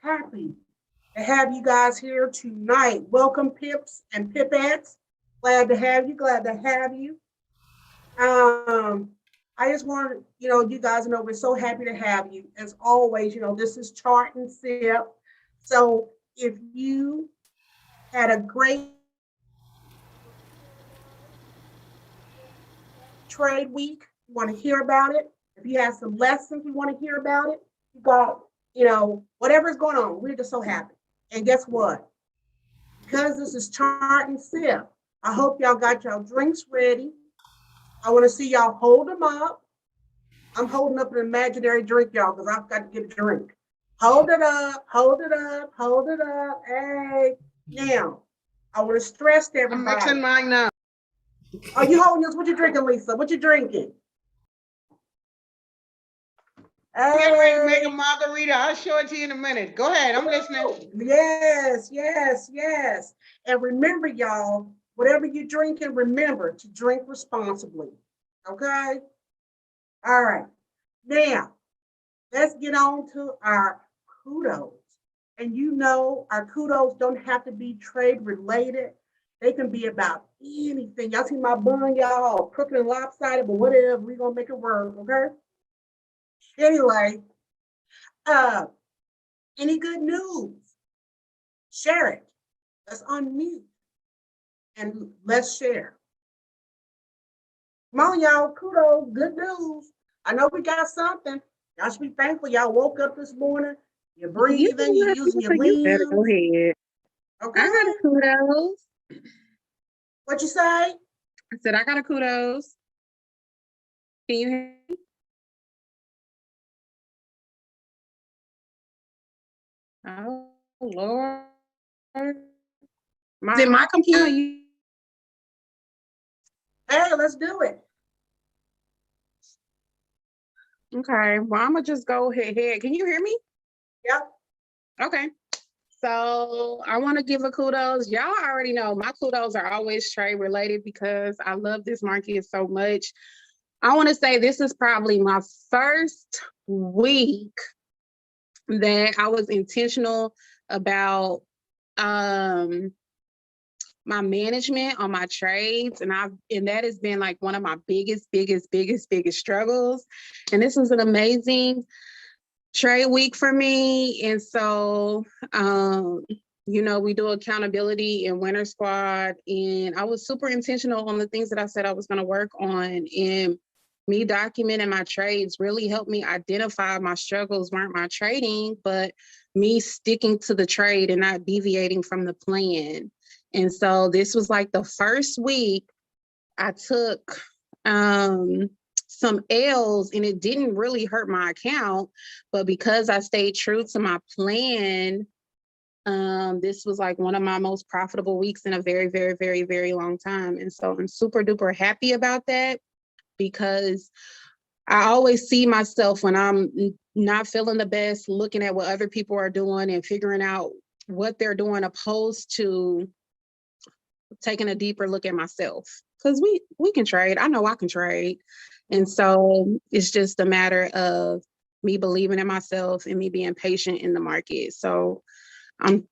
happy to have you guys here tonight. Welcome, Pips and Pipettes. Glad to have you. Glad to have you. Um, I just want you guys to know we're so happy to have you. As always, this is Chart and Sip. So if you had a great trade week, you want to hear about it. If you have some lessons, you want to hear about it. You got, whatever's going on. We're just so happy. And guess what? Because this is Chart and Sip, I hope y'all got y'all drinks ready. I want to see y'all hold them up. I'm holding up an imaginary drink, y'all, because I've got to get a drink. Hold it up, hold it up, hold it up. Hey, now, I want to stress to everybody. I'm mixing mine now. Are you holding this? What you drinking, Lisa? What you drinking? I'm getting ready to make a margarita. I'll show it to you in a minute. Go ahead. I'm listening. Yes, yes, yes. And remember, y'all, whatever you're drinking, remember to drink responsibly. Okay? All right. Now, let's get on to our kudos. And our kudos don't have to be trade related. They can be about anything. Y'all see my bun, y'all, crooked and lopsided, but whatever, we're going to make it work, okay? Anyway, any good news? Share it. Let's unmute and let's share. Come on, y'all. Kudos. Good news. I know we got something. Y'all should be thankful. Y'all woke up this morning. You're breathing. You're using your limbs. You better go ahead. Okay. I got a kudos. What you say? I said I got a kudos. Can you hear me? Oh, Lord. My computer. Hey, let's do it. Okay. Well, I'm going to just go ahead. Can you hear me? Yep. Okay. So I want to give a kudos. Y'all already know my kudos are always trade related because I love this market so much. I want to say this is probably my first week that I was intentional about my management on my trades, and that has been like one of my biggest struggles. And this was an amazing trade week for me. And so we do accountability in Winter Squad, and I was super intentional on the things that I said I was going to work on, and me documenting my trades really helped me identify my struggles weren't my trading, but me sticking to the trade and not deviating from the plan. And so this was like the first week I took some L's, and it didn't really hurt my account, but because I stayed true to my plan, this was like one of my most profitable weeks in a very, very, very, very long time. And so I'm super duper happy about that, because I always see myself when I'm not feeling the best, looking at what other people are doing and figuring out what they're doing, opposed to taking a deeper look at myself. Because we can trade. I know I can trade. And so it's just a matter of me believing in myself and me being patient in the market. So I'm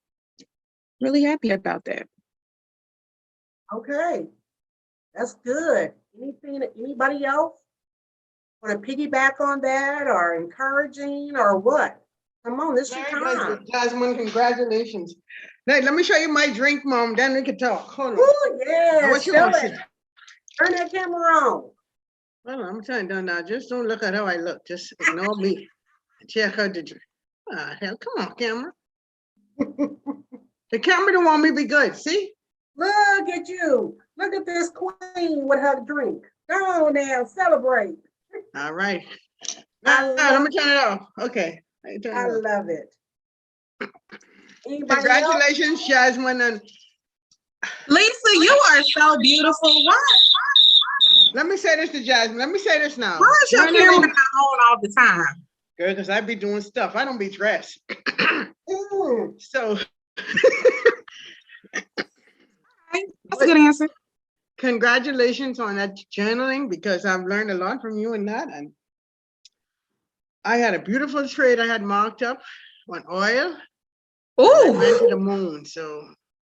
really happy about that. Okay. That's good. Anybody else want to piggyback on that, or encouraging, or what? Come on, this is your time. Jasmine, congratulations. Now, let me show you my drink, Mom, then we can talk. Hold on. Oh, yeah. What you want to see? Turn that camera on. Well, I'm telling you now, just don't look at how I look. Just ignore me. Check out the drink. Hell, come on, camera. The camera don't want me to be good, see? Look at you. Look at this queen with her drink. Go on now, celebrate. All right. Now, let me turn it off. Okay. I love it. Anybody Congratulations, else? Jasmine. And Lisa, you are so beautiful. Why? Let me say this to Jasmine. Let me say this now. Why is your camera not on all the time? Girl, because I be doing stuff. I don't be dressed. So. That's a good answer. Congratulations on that journaling, because I've learned a lot from you in that. And I had a beautiful trade I had marked up on oil. I Ooh, went to the moon. So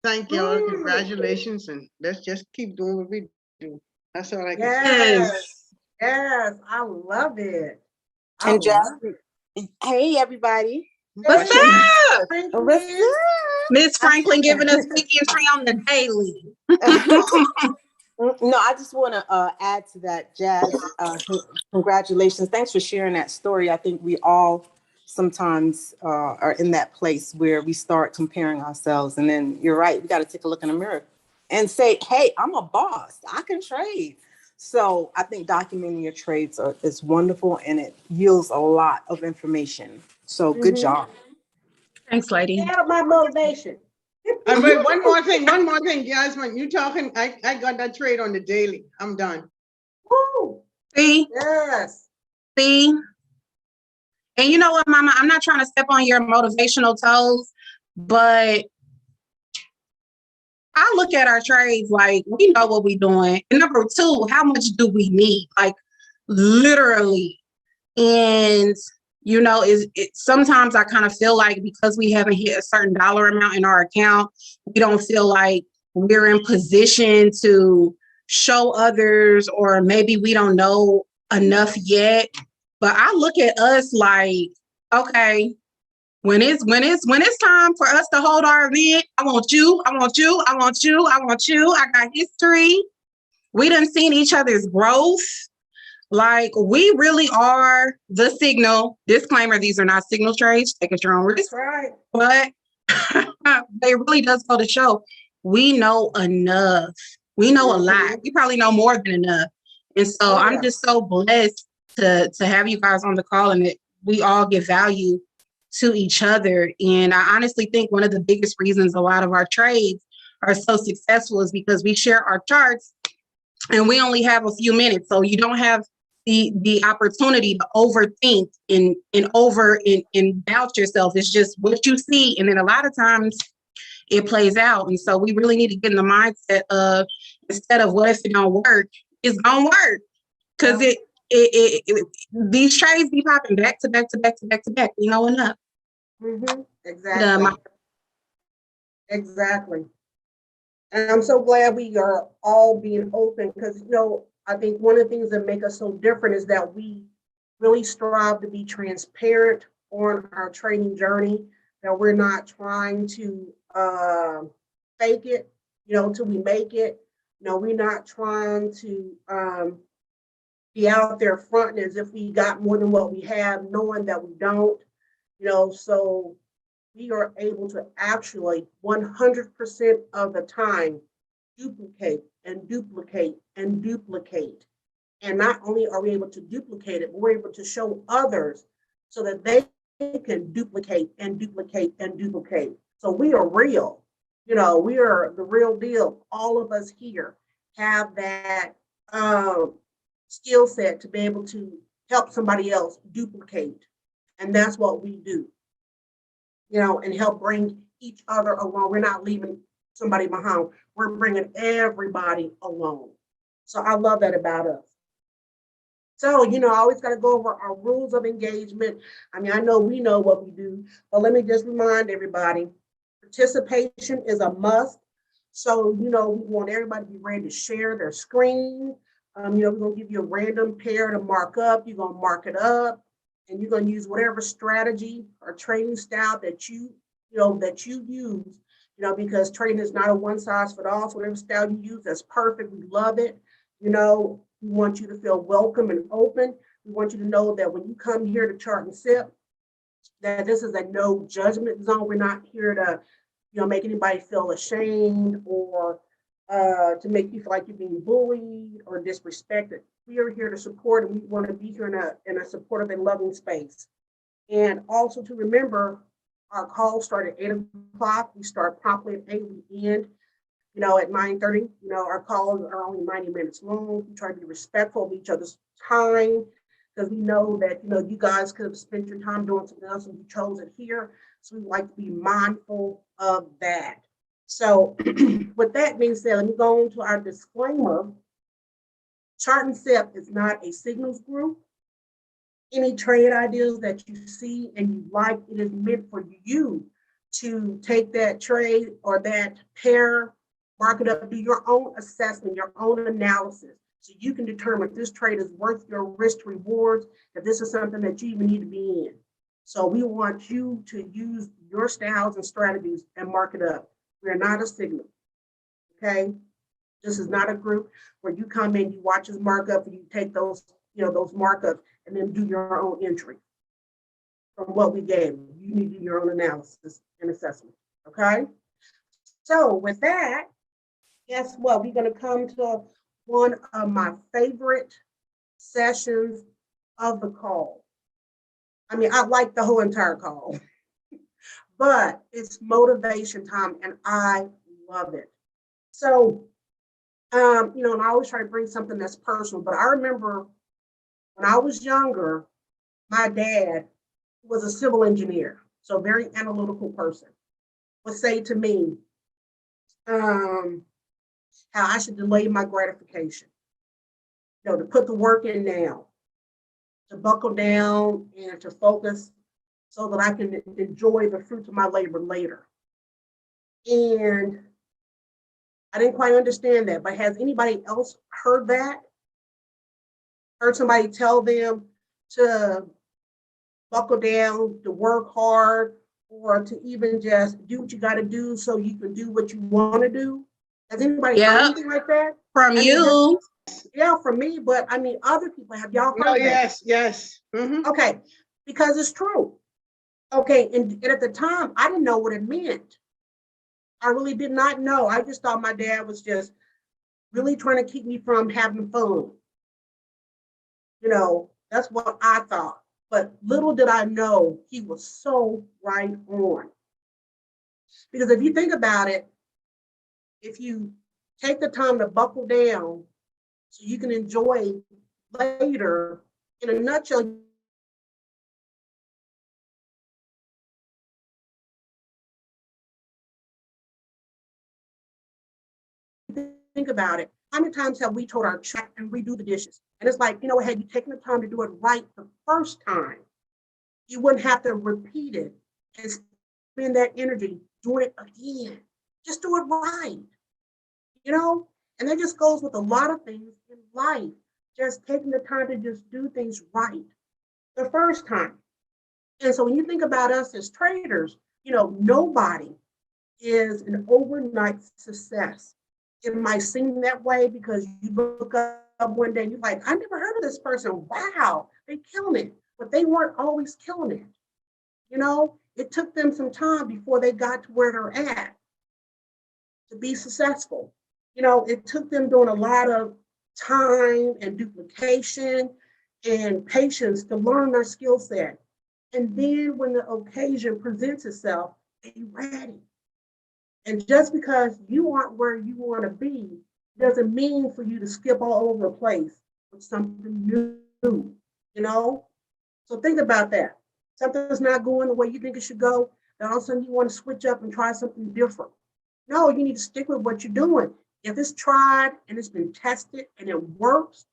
thank y'all. Mm. Congratulations. And let's just keep doing what we do. That's all I can say. Yes, yes. yes, I love it. I And love Jasmine, hey everybody. What's it. Washington. up? What's Franklin. Miss Franklin giving us quick entry on the daily. up? No, I just want to add to that, Jazz. Congratulations. Thanks for sharing that story. I think we all sometimes are in that place where we start comparing ourselves. And then you're right, we got to take a look in the mirror and say, hey, I'm a boss. I can trade. So I think documenting your trades is wonderful and it yields a lot of information. So good Mhm. job. Thanks, lady. Yeah, my motivation. And wait, one more thing, Jasmine. You talking, I got that trade on the daily. I'm done. Woo! See, Yes. see. And you know what, Mama? I'm not trying to step on your motivational toes, but I look at our trades like we know what we're doing. And number two, how much do we need? Like literally. And you know, sometimes I kind of feel like because we haven't hit a certain dollar amount in our account, we don't feel like we're in position to show others, or maybe we don't know enough yet. But I look at us like, okay, when it's time for us to hold our event, I want you, I want you, I want you, I want you. I got history. We done seen each other's growth. Like we really are the signal. Disclaimer: these are not signal trades. Take at your own risk. That's right. But it really does go to show we know enough. We know a lot. We probably know more than enough. And so Oh, I'm yeah. just so blessed to have you guys on the call and that we all give value to each other. And I honestly think one of the biggest reasons a lot of our trades are so successful is because we share our charts and we only have a few minutes. So you don't have the opportunity to overthink and doubt yourself. It's just what you see. And then a lot of times it plays out. And so we really need to get in the mindset of instead of what if it don't work, it's gonna work. Cause these trades be popping back to back to back to back to back. We know enough. Mm-hmm. Exactly. My Exactly. And I'm so glad we are all being open because, I think one of the things that make us so different is that we really strive to be transparent on our training journey, that we're not trying to fake it, till we make it. We're not trying to be out there fronting as if we got more than what we have, knowing that we don't, so we are able to actually 100% of the time duplicate and duplicate and duplicate. And not only are we able to duplicate it, but we're able to show others so that they can duplicate and duplicate and duplicate. So we are real. We are the real deal. All of us here have that skill set to be able to help somebody else duplicate. And that's what we do, and help bring each other along. We're not leaving somebody behind. We're bringing everybody along. So I love that about us. So, I always got to go over our rules of engagement. I mean, I know we know what we do, but let me just remind everybody, participation is a must. So, we want everybody to be ready to share their screen. We're going to give you a random pair to mark up. You're going to mark it up and you're going to use whatever strategy or trading style that you use, because trading is not a one size fit all. So whatever style you use, that's perfect. We love it. We want you to feel welcome and open. We want you to know that when you come here to Chart and Sip, that this is a no judgment zone. We're not here to, make anybody feel ashamed or to make you feel like you're being bullied or disrespected. We are here to support, and we want to be here in a supportive and loving space. And also to remember, our calls start at 8 o'clock. We start promptly at 8. We end, at 9:30. Our calls are only 90 minutes long. We try to be respectful of each other's time because we know that, you guys could have spent your time doing something else and you chose it here. So we like to be mindful of that. So with that being said, let me go on to our disclaimer. Chart and Sip is not a signals group. Any trade ideas that you see and you like, it is meant for you to take that trade or that pair, mark it up, do your own assessment, your own analysis. So you can determine if this trade is worth your risk to rewards, that this is something that you even need to be in. So we want you to use your styles and strategies and mark it up. We're not a signal, okay? This is not a group where you come in, you watch us mark up, and you take those, those markups and then do your own entry from what we gave you. You need to do your own analysis and assessment, okay? So with that, guess what? We're gonna come to one of my favorite sessions of the call. I mean, I like the whole entire call, but it's motivation time and I love it. So, and I always try to bring something that's personal, but I remember when I was younger, my dad was a civil engineer, so a very analytical person, would say to me, how I should delay my gratification, to put the work in now, to buckle down and to focus so that I can enjoy the fruits of my labor later. And I didn't quite understand that, but has anybody else heard that? Heard somebody tell them to buckle down, to work hard, or to even just do what you got to do so you can do what you want to do? Has anybody heard anything like that? From you. Yeah, from me, but I mean, other people, have y'all heard Oh, that? yes. Mhm. Okay, because it's true. Okay, and at the time, I didn't know what it meant. I really did not know. I just thought my dad was just really trying to keep me from having fun. That's what I thought. But little did I know he was so right on. Because if you think about it, if you take the time to buckle down so you can enjoy later, in a nutshell, think about it. How many times have we told our child and redo the dishes? And it's like, had you taken the time to do it right the first time, you wouldn't have to repeat it and spend that energy doing it again. Just do it right. And that just goes with a lot of things in life. Just taking the time to just do things right the first time. And so when you think about us as traders, nobody is an overnight success. It might seem that way because you look up one day and you're like, I never heard of this person. Wow, they're killing it. But they weren't always killing it. It took them some time before they got to where they're at to be successful. It took them doing a lot of time and duplication and patience to learn their skill set. And then when the occasion presents itself, they're ready. And just because you aren't where you want to be doesn't mean for you to skip all over the place with something new, So think about that. Something's not going the way you think it should go, then all of a sudden you want to switch up and try something different. No, you need to stick with what you're doing. If it's tried and it's been tested and it works,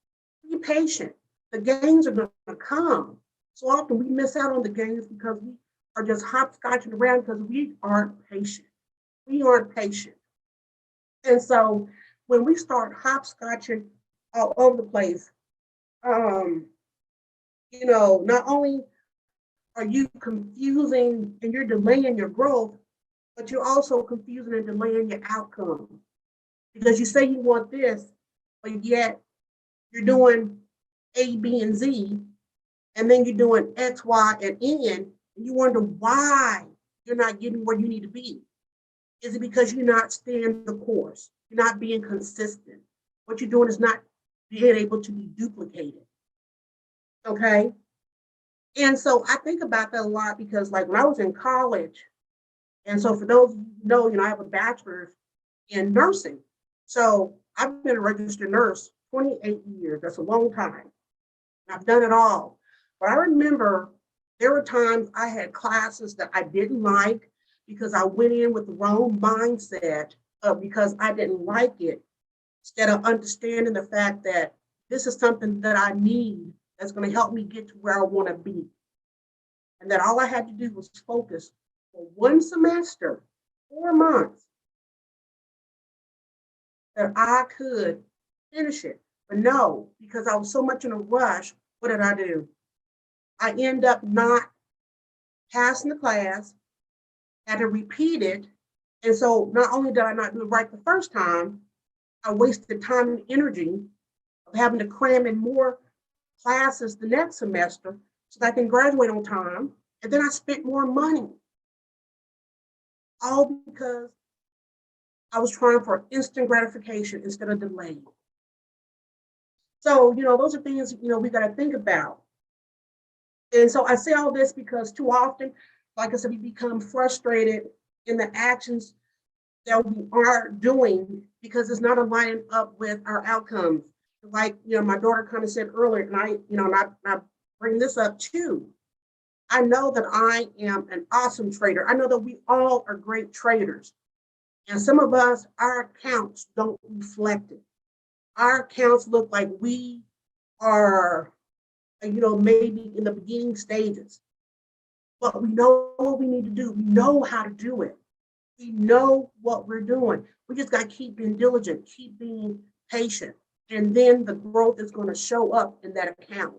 be patient. The gains are going to come. So often we miss out on the gains because we are just hopscotching around because we aren't patient. We aren't patient. And so when we start hopscotching all over the place, not only are you confusing and you're delaying your growth, but you're also confusing and delaying your outcome. Because you say you want this, but yet you're doing A, B, and Z, and then you're doing X, Y, and N, and you wonder why you're not getting where you need to be. Is it because you're not staying the course? You're not being consistent. What you're doing is not being able to be duplicated. Okay? And so I think about that a lot because like when I was in college, and so for those who know, I have a bachelor's in nursing. So I've been a registered nurse 28 years. That's a long time. I've done it all. But I remember there were times I had classes that I didn't like because I went in with the wrong mindset because I didn't like it, instead of understanding the fact that this is something that I need that's going to help me get to where I want to be. And that all I had to do was focus for one semester, 4 months, that I could finish it. But no, because I was so much in a rush, what did I do? I end up not passing the class, had to repeat it. And so not only did I not do it right the first time, I wasted time and energy of having to cram in more classes the next semester so that I can graduate on time. And then I spent more money, all because I was trying for instant gratification instead of delay. So, those are things, we got to think about. And so I say all this because too often, like I said, we become frustrated in the actions that we are doing because it's not aligning up with our outcomes. Like, my daughter kind of said earlier, and I bring this up too. I know that I am an awesome trader. I know that we all are great traders. And some of us, our accounts don't reflect it. Our accounts look like we are, maybe in the beginning stages. But we know what we need to do. We know how to do it. We know what we're doing. We just got to keep being diligent, keep being patient. And then the growth is going to show up in that account.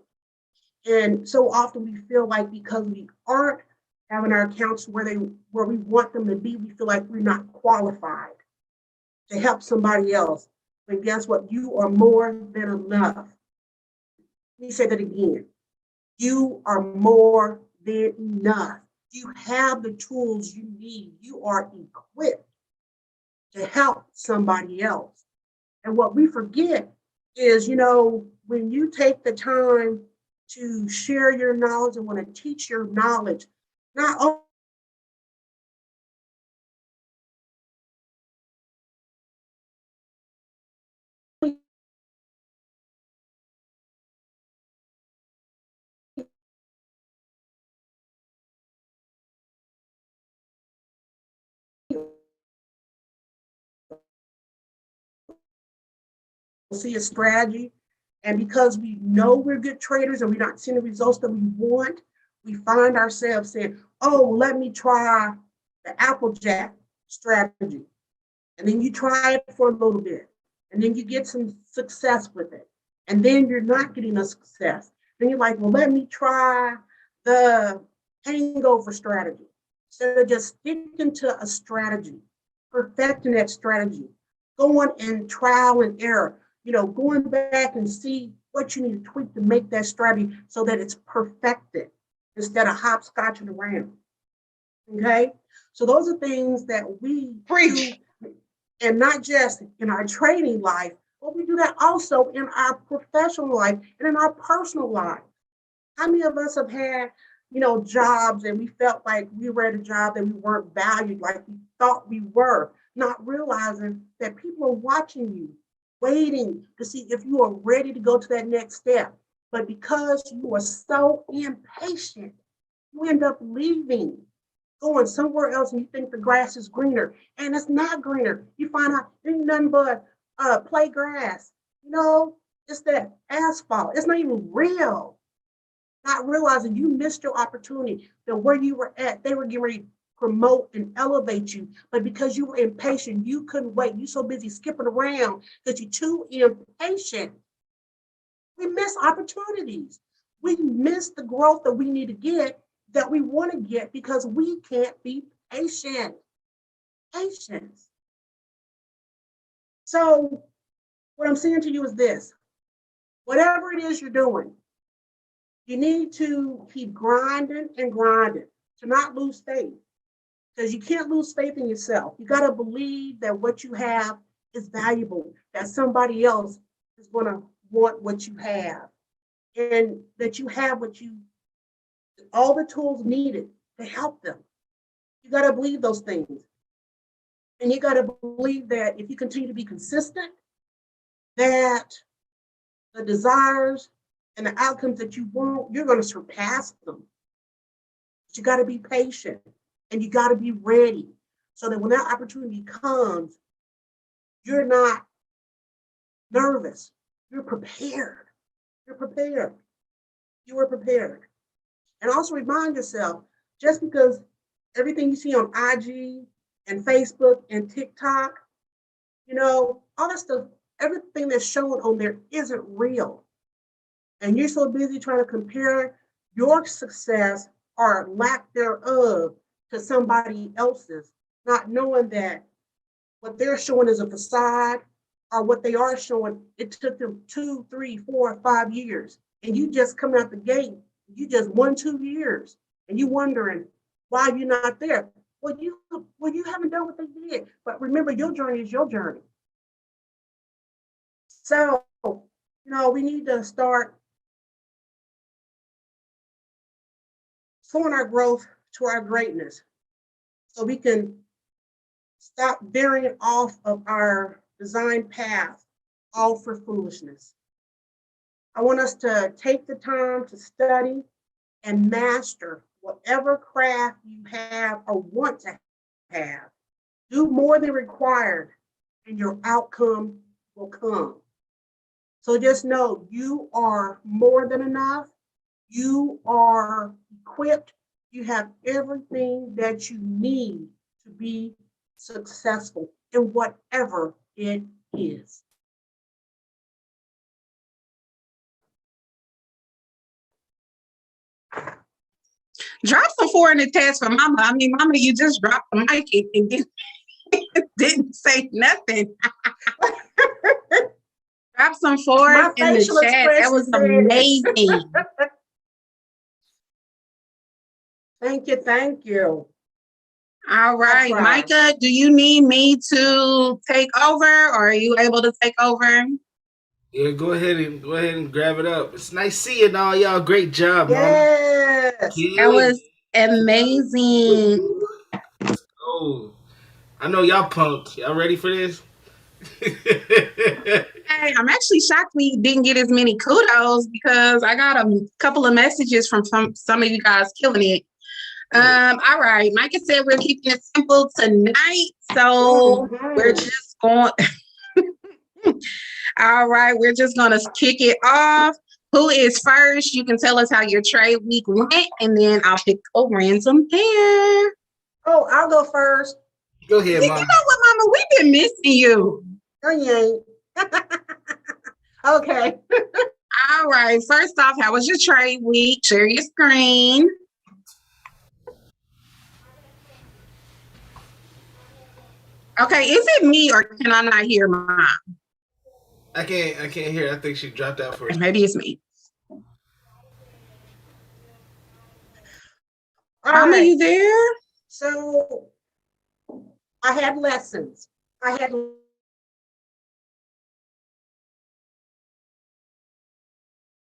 And so often we feel like because we aren't having our accounts where we want them to be, we feel like we're not qualified to help somebody else. But guess what? You are more than enough. Let me say that again. You are more than enough. You have the tools you need. You are equipped to help somebody else. And what we forget is, when you take the time to share your knowledge and want to teach your knowledge, not only see a strategy, and because we know we're good traders and we're not seeing the results that we want, we find ourselves saying, oh, let me try the Applejack strategy. And then you try it for a little bit, and then you get some success with it. And then you're not getting a success. Then you're like, well, let me try the hangover strategy. Instead of just sticking to a strategy, perfecting that strategy, going and trial and error, going back and see what you need to tweak to make that strategy so that it's perfected instead of hopscotching around. Okay? So those are things that we Preach. do, and not just in our trading life, but we do that also in our professional life and in our personal life. How many of us have had, jobs and we felt like we were at a job that we weren't valued like we thought we were, not realizing that people are watching you, waiting to see if you are ready to go to that next step. But because you are so impatient, you end up leaving, going somewhere else, and you think the grass is greener, and it's not greener. You find out there's nothing but play grass. It's that asphalt. It's not even real. Not realizing you missed your opportunity, that where you were at, they were getting ready to promote and elevate you. But because you were impatient, you couldn't wait. You're so busy skipping around because you're too impatient. We miss opportunities. We miss the growth that we need to get, that we want to get, because we can't be patient. Patience. So what I'm saying to you is this: whatever it is you're doing, you need to keep grinding and grinding to not lose faith, because you can't lose faith in yourself. You got to believe that what you have is valuable, that somebody else is going to want what you have, and that you have all the tools needed to help them. You got to believe those things. And you got to believe that if you continue to be consistent, that the desires and the outcomes that you want, you're going to surpass them. But you got to be patient, and you got to be ready so that when that opportunity comes, you're not nervous. You're prepared. You're prepared. You are prepared. And also remind yourself, just because everything you see on IG and Facebook and TikTok, all that stuff, everything that's shown on there isn't real. And you're so busy trying to compare your success or lack thereof to somebody else's, not knowing that what they're showing is a facade, or what they are showing, it took them 2, 3, 4, 5 years. And you just come out the gate, you just 1, 2 years, and you wondering why you're not there. Well, you haven't done what they did. But remember, your journey is your journey. So, we need to start slowing our growth to our greatness so we can stop veering off of our design path, all for foolishness. I want us to take the time to study and master whatever craft you have or want to have. Do more than required, and your outcome will come. So just know you are more than enough. You are equipped. You have everything that you need to be successful in whatever it is. Drop some 4 in the test for Mama. I mean, Mama, you just dropped the mic and didn't say nothing. Drop some 4 in the facial chat. That was expression said amazing. Thank you. All right, try. Micah, do you need me to take over, or are you able to take over? Yeah, go ahead and grab it up. It's nice seeing all y'all. Great job, Mom. Yes. That was amazing. Oh, I know y'all pumped. Y'all ready for this? Hey, I'm actually shocked we didn't get as many kudos because I got a couple of messages from some of you guys killing it. All right, Micah said we're keeping it simple tonight, so we're just going. All right, we're just gonna kick it off. Who is first? You can tell us how your trade week went, and then I'll pick a random pair. Oh, I'll go first. Go ahead, You Mom. know what, Mama? We've been missing you. No, you ain't. Okay. All right, first off, how was your trade week? Share your screen. Okay, is it me or can I not hear mine? I can't hear. I think she dropped out for a Maybe it's me. All Mama, right. you there? So I had lessons. Okay,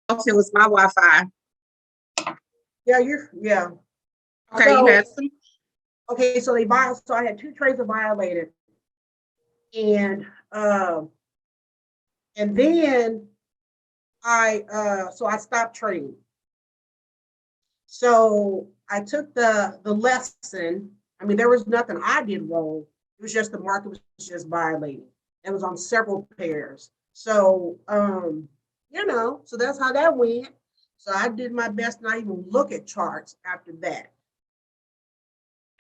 it was my Wi-Fi. Yeah. Okay, you had some. Okay, so I had 2 trades that violated. And then I stopped trading. So I took the lesson. I mean, there was nothing I did wrong. It was just the market was just violating. It was on several pairs. So so that's how that went. So I did my best not even look at charts after that.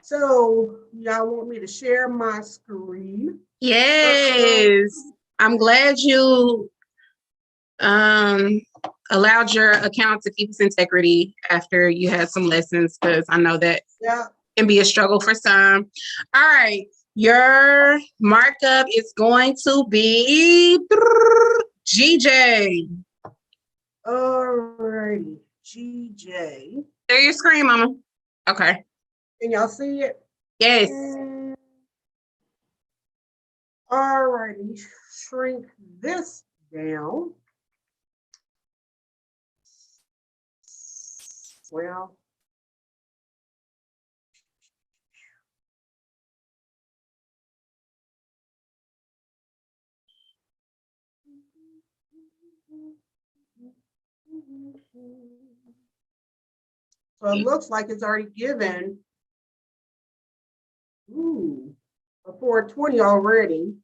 So y'all want me to share my screen? Yes. I'm glad you allowed your account to keep its integrity after you had some lessons, because I know that can be a struggle for some. All right. Your markup is going to be GJ. Alrighty, GJ. Share your screen, Mama. Okay. Can y'all see it? Yes. Alrighty, shrink this down. Well, so it looks like it's already given a 420 already.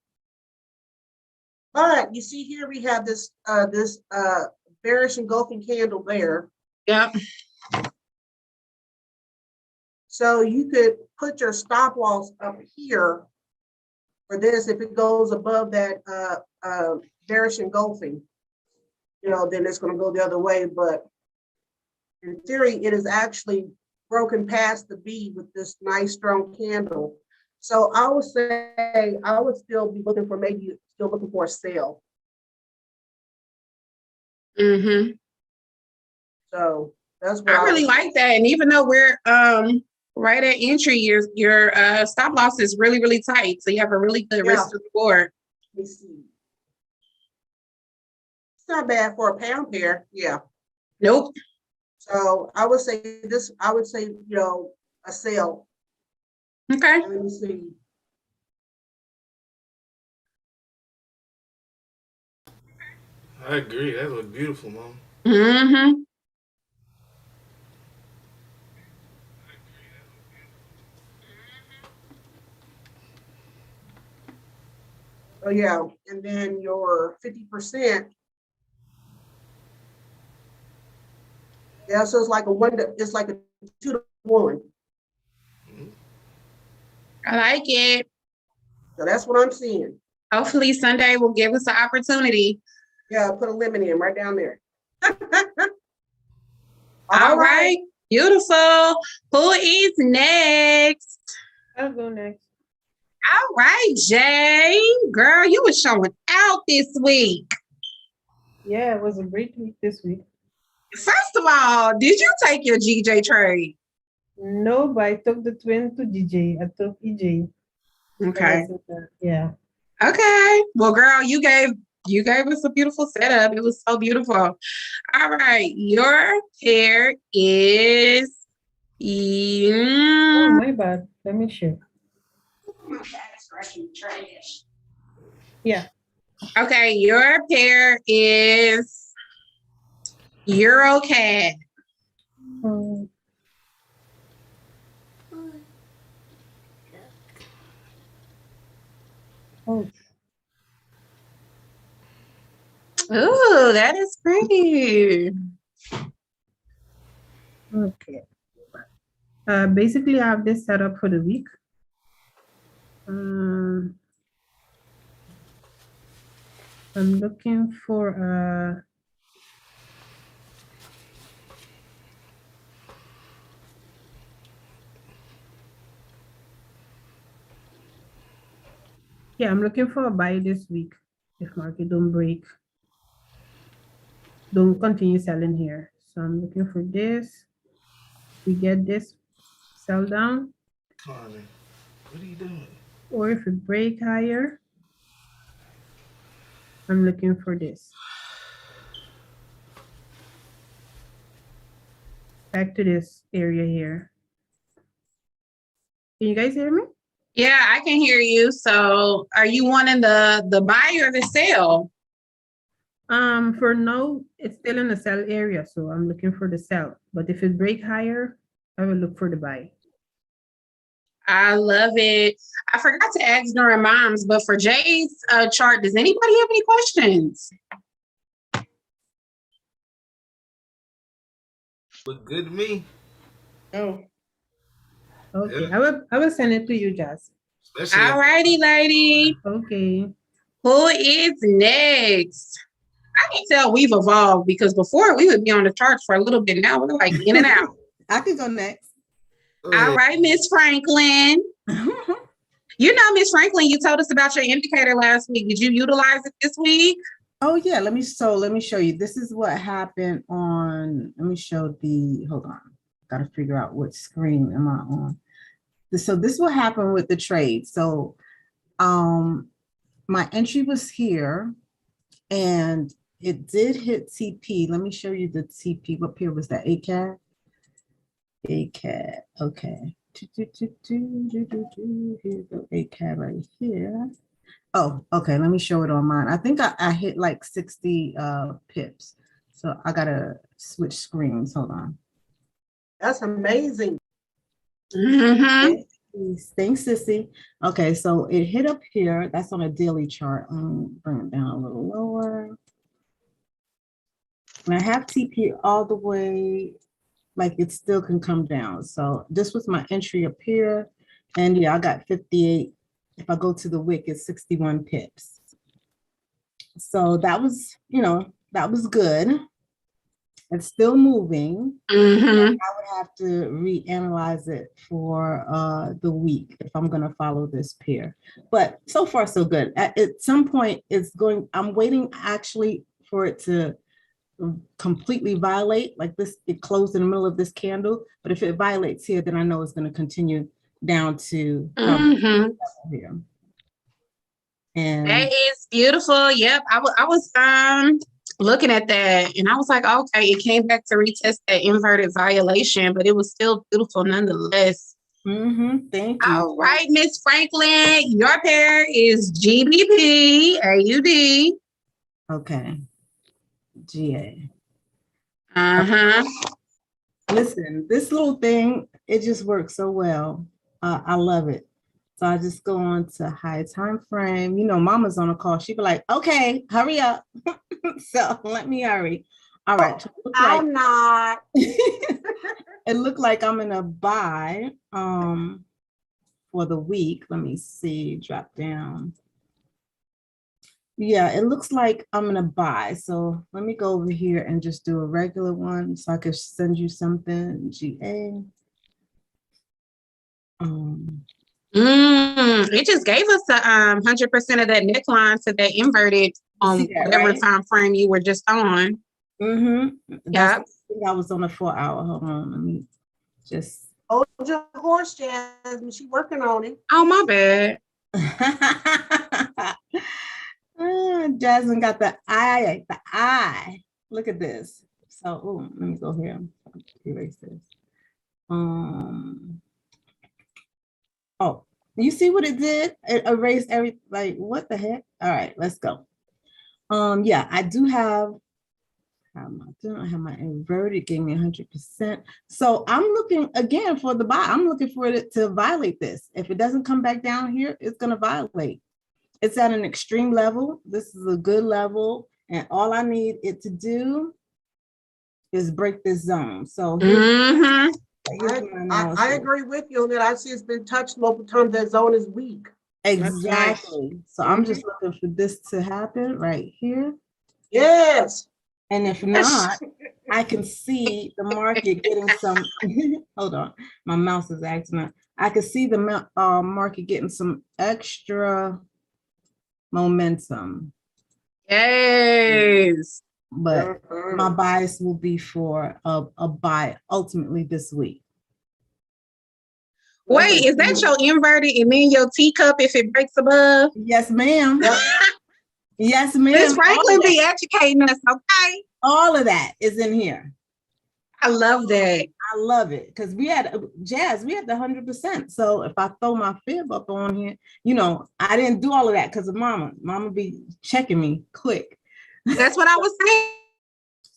But you see here we have this bearish engulfing candle there. Yep. So you could put your stop loss up here for this. If it goes above that bearish engulfing, then it's going to go the other way. But in theory, it is actually broken past the B with this nice strong candle. So I would say I would still be looking for a sale. Mm-hmm. So that's what I really like that. And even though we're right at entry, your stop loss is really, really tight. So you have a really good risk to reward. Let me see. It's not bad for a pound pair. Yeah. Nope. So I would say a sale. Okay. Let me see. I agree. That look beautiful, Mom. Mm-hmm. Oh yeah, and then your 50%. Yeah, so it's like a 2-to-1. I like it. So that's what I'm seeing. Hopefully Sunday will give us an opportunity. Yeah, put a lemon in right down there. All right. Beautiful. Who is next? I'll go next. All right, Jay. Girl, you were showing out this week. Yeah, it was a great week this week. First of all, did you take your GJ trade? No, but I took the twin to DJ. I took EJ. Okay. Yeah. Okay. Well, girl, you gave us a beautiful setup. It was so beautiful. All right. Your pair is Oh, my bad. Let me share. Yeah. okay, your pair is EuroCAD. Um, oh, Ooh, that is pretty. okay. Basically, I have this set up for the week. I'm looking for I'm looking for a buy this week. If market don't break, don't continue selling here. So I'm looking for this. We get this sell down, Connie, what are you doing? or if it break higher, I'm looking for this. Back to this area here. Can you guys hear me? Yeah, I can hear you. So are you wanting the buy or the sell? For now, it's still in the sell area, so I'm looking for the sell. But if it break higher, I will look for the buy. I love it. I forgot to ask during Moms, but for Jay's chart, does anybody have any questions? Look good to me. Oh, Okay, Yeah. I will send it to you, Jazz. Especially All righty, lady. Okay. Who is next? I can tell we've evolved because before we would be on the charts for a little bit. Now we're like in and out. I can go next. All right, Miss Franklin. You know, Miss Franklin, you told us about your indicator last week. Did you utilize it this week? Oh yeah, let me show you. This is what happened on, let me show hold on. Gotta figure out what screen am I on. So this will happen with the trade. So my entry was here and it did hit TP. Let me show you the TP. What pair was that? ACAD? ACAD, okay. Here's the ACAD right here. Oh, okay, let me show it on mine. I think I hit like 60 pips. So I gotta switch screens, hold on. That's amazing. Mm-hmm. Thanks, Sissy. Okay, so it hit up here. That's on a daily chart. Bring it down a little lower. And I have TP all the way like it still can come down. So this was my entry up here. And yeah, I got 58. If I go to the wick, it's 61 pips. So that was, that was good. It's still moving. Mm-hmm. I would have to reanalyze it for the week if I'm going to follow this pair. But so far, so good. At some point, I'm waiting actually for it to completely violate, like this, it closed in the middle of this candle. But if it violates here, then I know it's going to continue down to Mm-hmm. here. And That is beautiful. Yep. I was looking at that and I was like, okay, it came back to retest that inverted violation, but it was still beautiful nonetheless. Thank you. All right, Miss Franklin, your pair is GBP AUD. Okay. GA. Uh-huh. Listen, this little thing, it just works so well. I love it. So I just go on to high time frame. Mama's on a call. She'd be like, okay, hurry up. So let me hurry. All right. So I'm not. it looked like I'm in a buy for the week. Let me see, drop down. Yeah, it looks like I'm gonna buy. So let me go over here and just do a regular one so I could send you something. GA. It just gave us a 100% of that neckline to that inverted on whatever time frame you were just on. Yeah. I was on a 4-hour. Hold on, let me just Hold your horse, Jasmine. She working on it. Oh, my bad. Jasmine got the eye. Look at this. So, let me go here. Erase this. Oh, you see what it did? It erased like, what the heck? All right, let's go. Yeah, I do have my inverted, gave me 100%. So I'm looking again for the buy. I'm looking for it to violate this. If it doesn't come back down here, it's going to violate. It's at an extreme level. This is a good level. And all I need it to do is break this zone. So here's I agree with you on that. I see it's been touched multiple times. That zone is weak. Exactly. So I'm just looking for this to happen right here. Yes. And if not, I can see the market getting some, hold on, my mouse is acting up. I can see the market getting some extra momentum. Yes. But my bias will be for a buy ultimately this week. Wait, is that your inverted and then your teacup if it breaks above? Yes, ma'am. Yes, ma'am. Miss Franklin be educating us, okay? All of that is in here. I love that. I love it because we had Jazz, we had the 100%. So if I throw my fib up on here, I didn't do all of that because of Mama. Mama be checking me quick. That's what I was saying.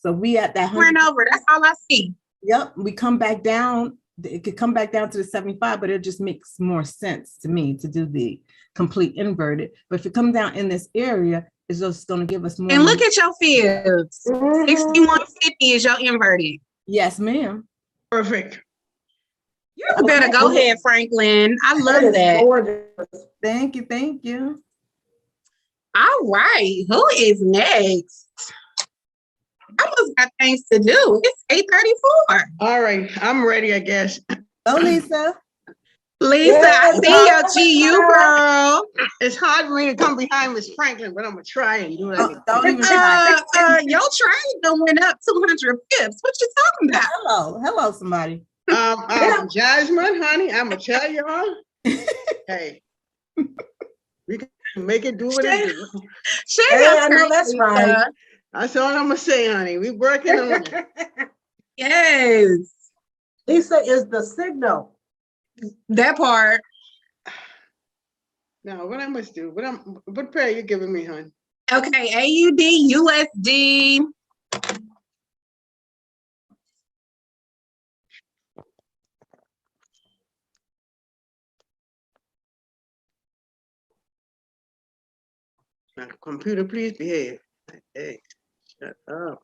So we at that 100%. Over. That's all I see. Yep, we come back down. It could come back down to the 75, but it just makes more sense to me to do the complete inverted. But if it comes down in this area, it's just going to give us more. And look at your fibs. 6150 is your inverted. Yes, ma'am. Perfect. You better go ahead, Franklin. I love that. Thank you. Thank you. All right. Who is next? I almost got things to do. It's 8:34. All right. I'm ready, I guess. Oh, Lisa. Lisa, I see your GU, girl. It's hard for me to come behind Miss Franklin, but I'm going to try and do it. Don't even try. Your trade done went up 200 pips. What you talking about? Hello, somebody. Jasmine, honey, I'm going to tell y'all. Hey, we can make it do what it do. I know that's right. That's all I'm going to say, honey. We working on it. Yes. Lisa is the signal. That part. Now, what I must do? What pair are you giving me, hon? Okay, AUD, USD. Now, computer, please behave. Hey, shut up.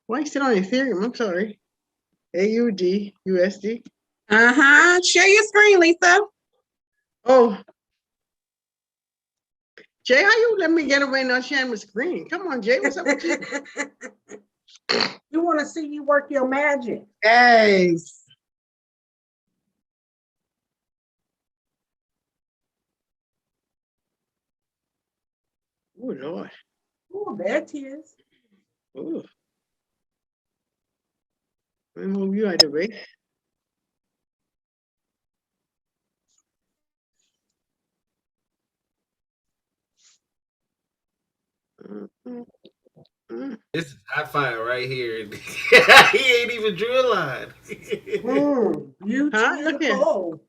Why still on Ethereum? I'm sorry. AUD, USD. Share your screen, Lisa. Oh. Jay, how you let me get away not sharing my screen? Come on, Jay, what's up with you? You want to see you work your magic. Yes. Oh, Lord. Oh, there it is. Oh. Let me move you out of the way. This is hot fire right here. He ain't even drew a line. Huh? Look here. Beautiful.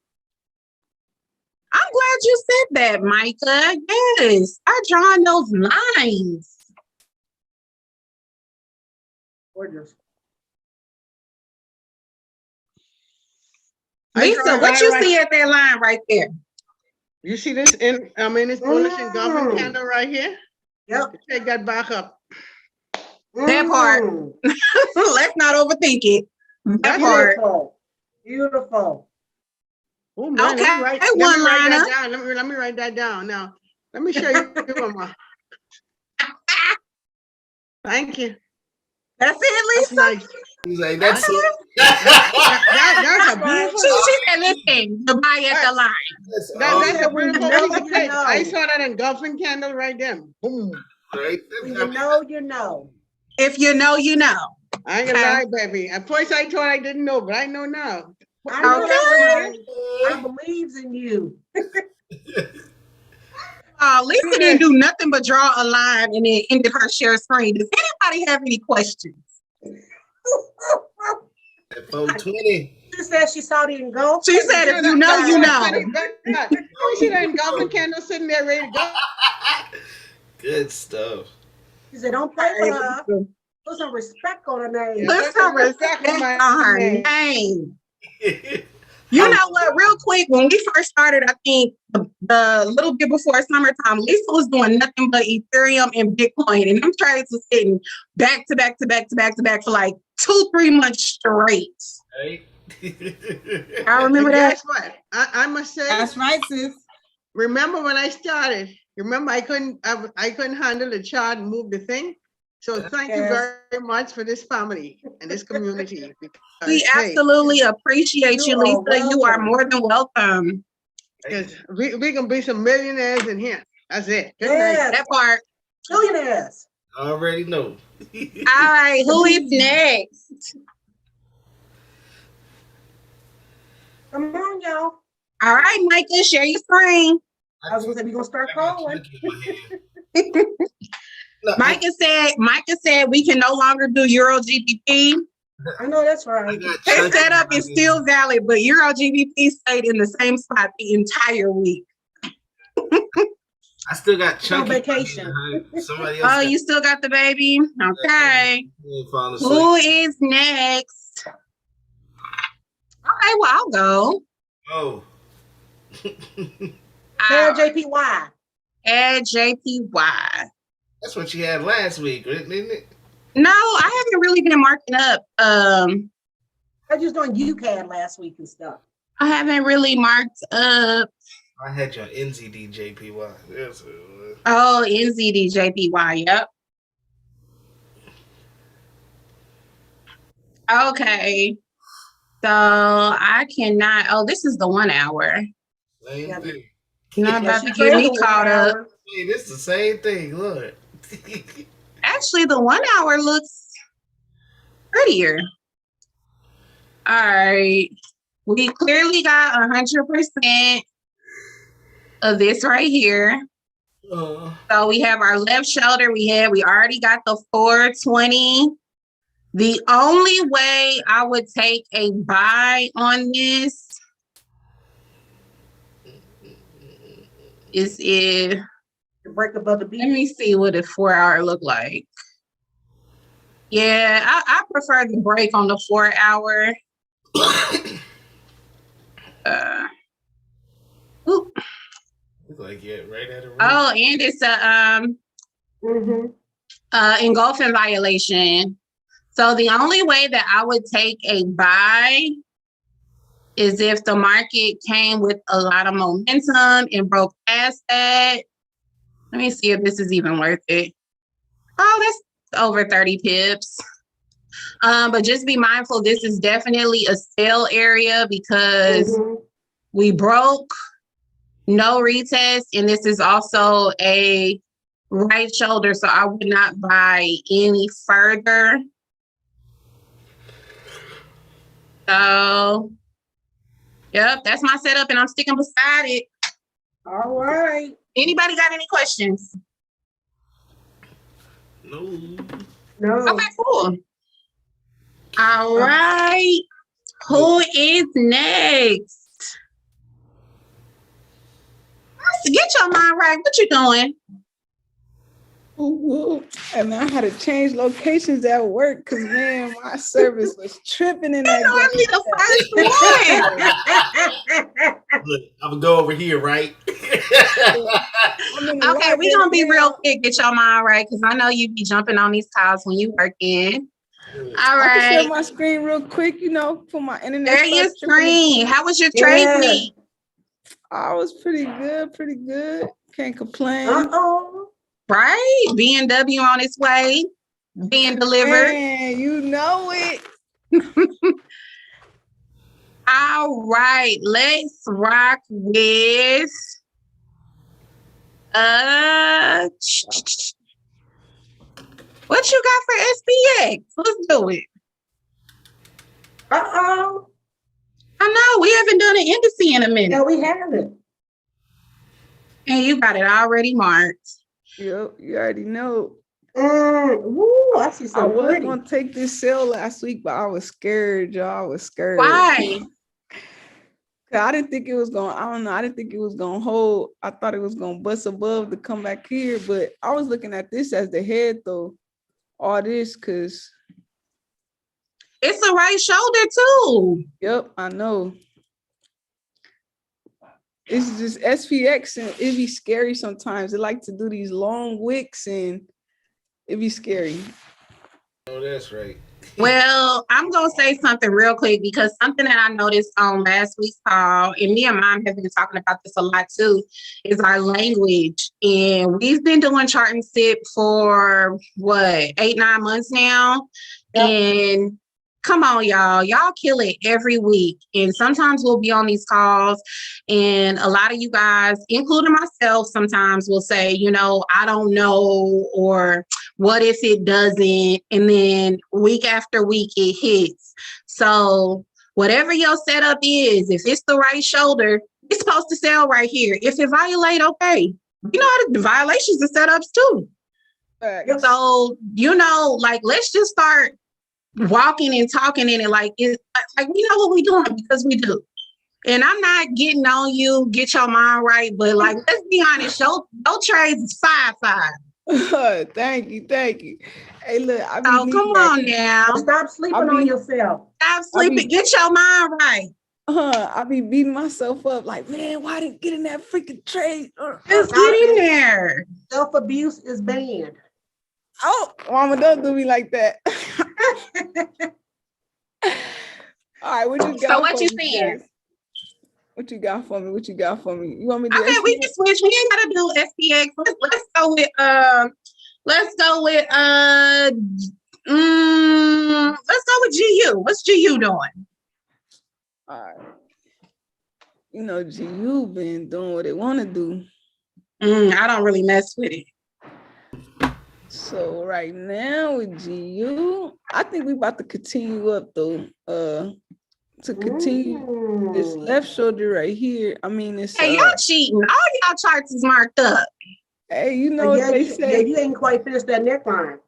I'm glad you said that, Micah. Yes, I drawing those lines. Gorgeous. I draw Lisa, a what line you right- see at that line right there? You see this this bullish engulfing candle right here? Yep. Take that back up. That part. Mm. Let's not overthink it. That part. Beautiful. Beautiful. Oh man, Okay, let me write one-liner. that down. Let me write that down. Now, let me show you. Mama. Thank you. That's it, That's Lisa. nice. He's like, that's it. That's a beautiful. She said, listen, goodbye at the line. That's a when you beautiful know, piece of you cake. know. I saw that engulfing candle right there. Boom. Right? When you know, you know. If you know, you know. I ain't gonna Okay. lie, baby. At first I thought I didn't know, but I know now. I know Okay. that, right? I believes in you. Lisa didn't do nothing but draw a line and then ended her share screen. Does anybody have any questions? At 420. She said she saw the engulf. She said, if you know, you know. I see that engulfing candle sitting there ready to go. Good stuff. She said, don't play with her. Put some respect on her name. Put some respect on her name. You know what? Real quick, when we first started, I think the little bit before summertime, Lisa was doing nothing but Ethereum and Bitcoin, and them trades was sitting back to back to back to back to back for like 2-3 months straight. Right? I remember And that. guess what? I must say, That's right, sis. remember when I started? Remember I couldn't handle the chart and move the thing. So thank you Yes. very much for this family and this community. We absolutely appreciate you, You are Lisa. You are welcome. more than welcome. Because we can be some millionaires in here. That's it. Good night. Yes. That part. Millionaires. Already know. All right, who is next? Come on, y'all. All right, Micah, share your screen. I was gonna say we're gonna start I got calling. Chucky in my hand. No, Micah said we can no longer do Euro GBP. I know that's I right. got Their Chucky setup in is my still hand. valid, but Euro GBP stayed in the same spot the entire week. I still got Chucky. On vacation. Somebody else. Oh, you still got the baby? Okay. Falling asleep. Who is next? Okay, well, I'll go. Oh. Tell JPY. Add JPY. That's what you had last week, didn't it? No, I haven't really been marking up. I just doing UCAD last week and stuff. I haven't really marked up. I had your NZD JPY. Yes, Oh, NZD JPY. Yep. Okay. So I cannot. Oh, this is the 1 hour. same Yeah. thing. You're not Yeah, about she to get me traded 1 caught up. hour. Hey, this is the same thing. Look. Actually, the 1 hour looks prettier. All right. We clearly got 100% of this right here. So we have our left shoulder. We already got the 420. The only way I would take a buy on this is if, To break above the let beat. me see what a 4 hour look like. Yeah, I prefer the break on the 4 hour. Oop. Like, yeah, right at it. Oh, and it's a Mm-hmm. engulfing violation. So the only way that I would take a buy is if the market came with a lot of momentum and broke past that. Let me see if this is even worth it. Oh, that's over 30 pips. But just be mindful, this is definitely a sell area because Mhm. we broke, no retest, and this is also a right shoulder, so I would not buy any further. So, yep, that's my setup, and I'm sticking beside it. All right. Anybody got any questions? No. No. Okay, cool. All right. Who is next? Get your mind right. What you doing? Ooh, and I had to change locations at work because man, my service was tripping in that. Normally the first one. Look, I'm gonna go over here, right? I'm in the Okay, we're gonna be library real now. quick. Get your mind right, because I know you be jumping on these calls when you working. All I can share right. my screen real quick, for my internet. There your start tripping again. screen. How was your trade Yeah. week? I was pretty good. Can't complain. Uh-oh. Right? BMW on its way, being delivered. Man, you know it. All right, let's rock with what you got for SPX? Let's do it. Uh-oh. I know we haven't done an indice in a minute. No, we haven't. And you got it already marked. Yep, you already know. Woo, I see I some was pretty. gonna take this sale last week, but I was scared, y'all. I was scared. Why? 'Cause I didn't think it was gonna, I don't know, I didn't think it was gonna hold. I thought it was gonna bust above to come back here, but I was looking at this as the head though. All this, cause It's a right shoulder too. yep, I know. It's just SPX and it be scary sometimes. They like to do these long wicks and it be scary. Oh, that's right. Well, I'm gonna say something real quick because something that I noticed on last week's call, and me and Mom have been talking about this a lot too, is our language. And we've been doing chart and sip for what, 8-9 months now. Yep. And come on, y'all kill it every week. And sometimes we'll be on these calls, and a lot of you guys, including myself, sometimes will say, I don't know, or what if it doesn't? And then week after week, it hits. So whatever your setup is, if it's the right shoulder, it's supposed to sell right here. If it violate, okay. The violations and setups too. Facts. So, let's just start walking and talking in it like we know what we're doing because we do. And I'm not getting on you, get your mind right, but let's be honest, your trades is 5-5. Thank you. Hey, look, I be Oh, needing come that. on now. Stop sleeping on yourself. Stop sleeping. Get your mind right. I be beating myself up like, man, why didn't get in that freaking trade? Just get in there. Self-abuse is banned. Oh, Mama, don't do me like that. All right, what you got? So what for you me, saying? Jess? What you got for me? You want me to do Okay, we SPX? can switch. We ain't gotta do SPX. Let's go with GU. What's GU doing? All right. GU been doing what they want to do. I don't really mess with it. So right now with GU, I think we about to continue up though. To continue this left shoulder right here. I mean, it's Hey, y'all cheating. All y'all charts is marked up. hey, you know what they say. You ain't quite finished that neckline.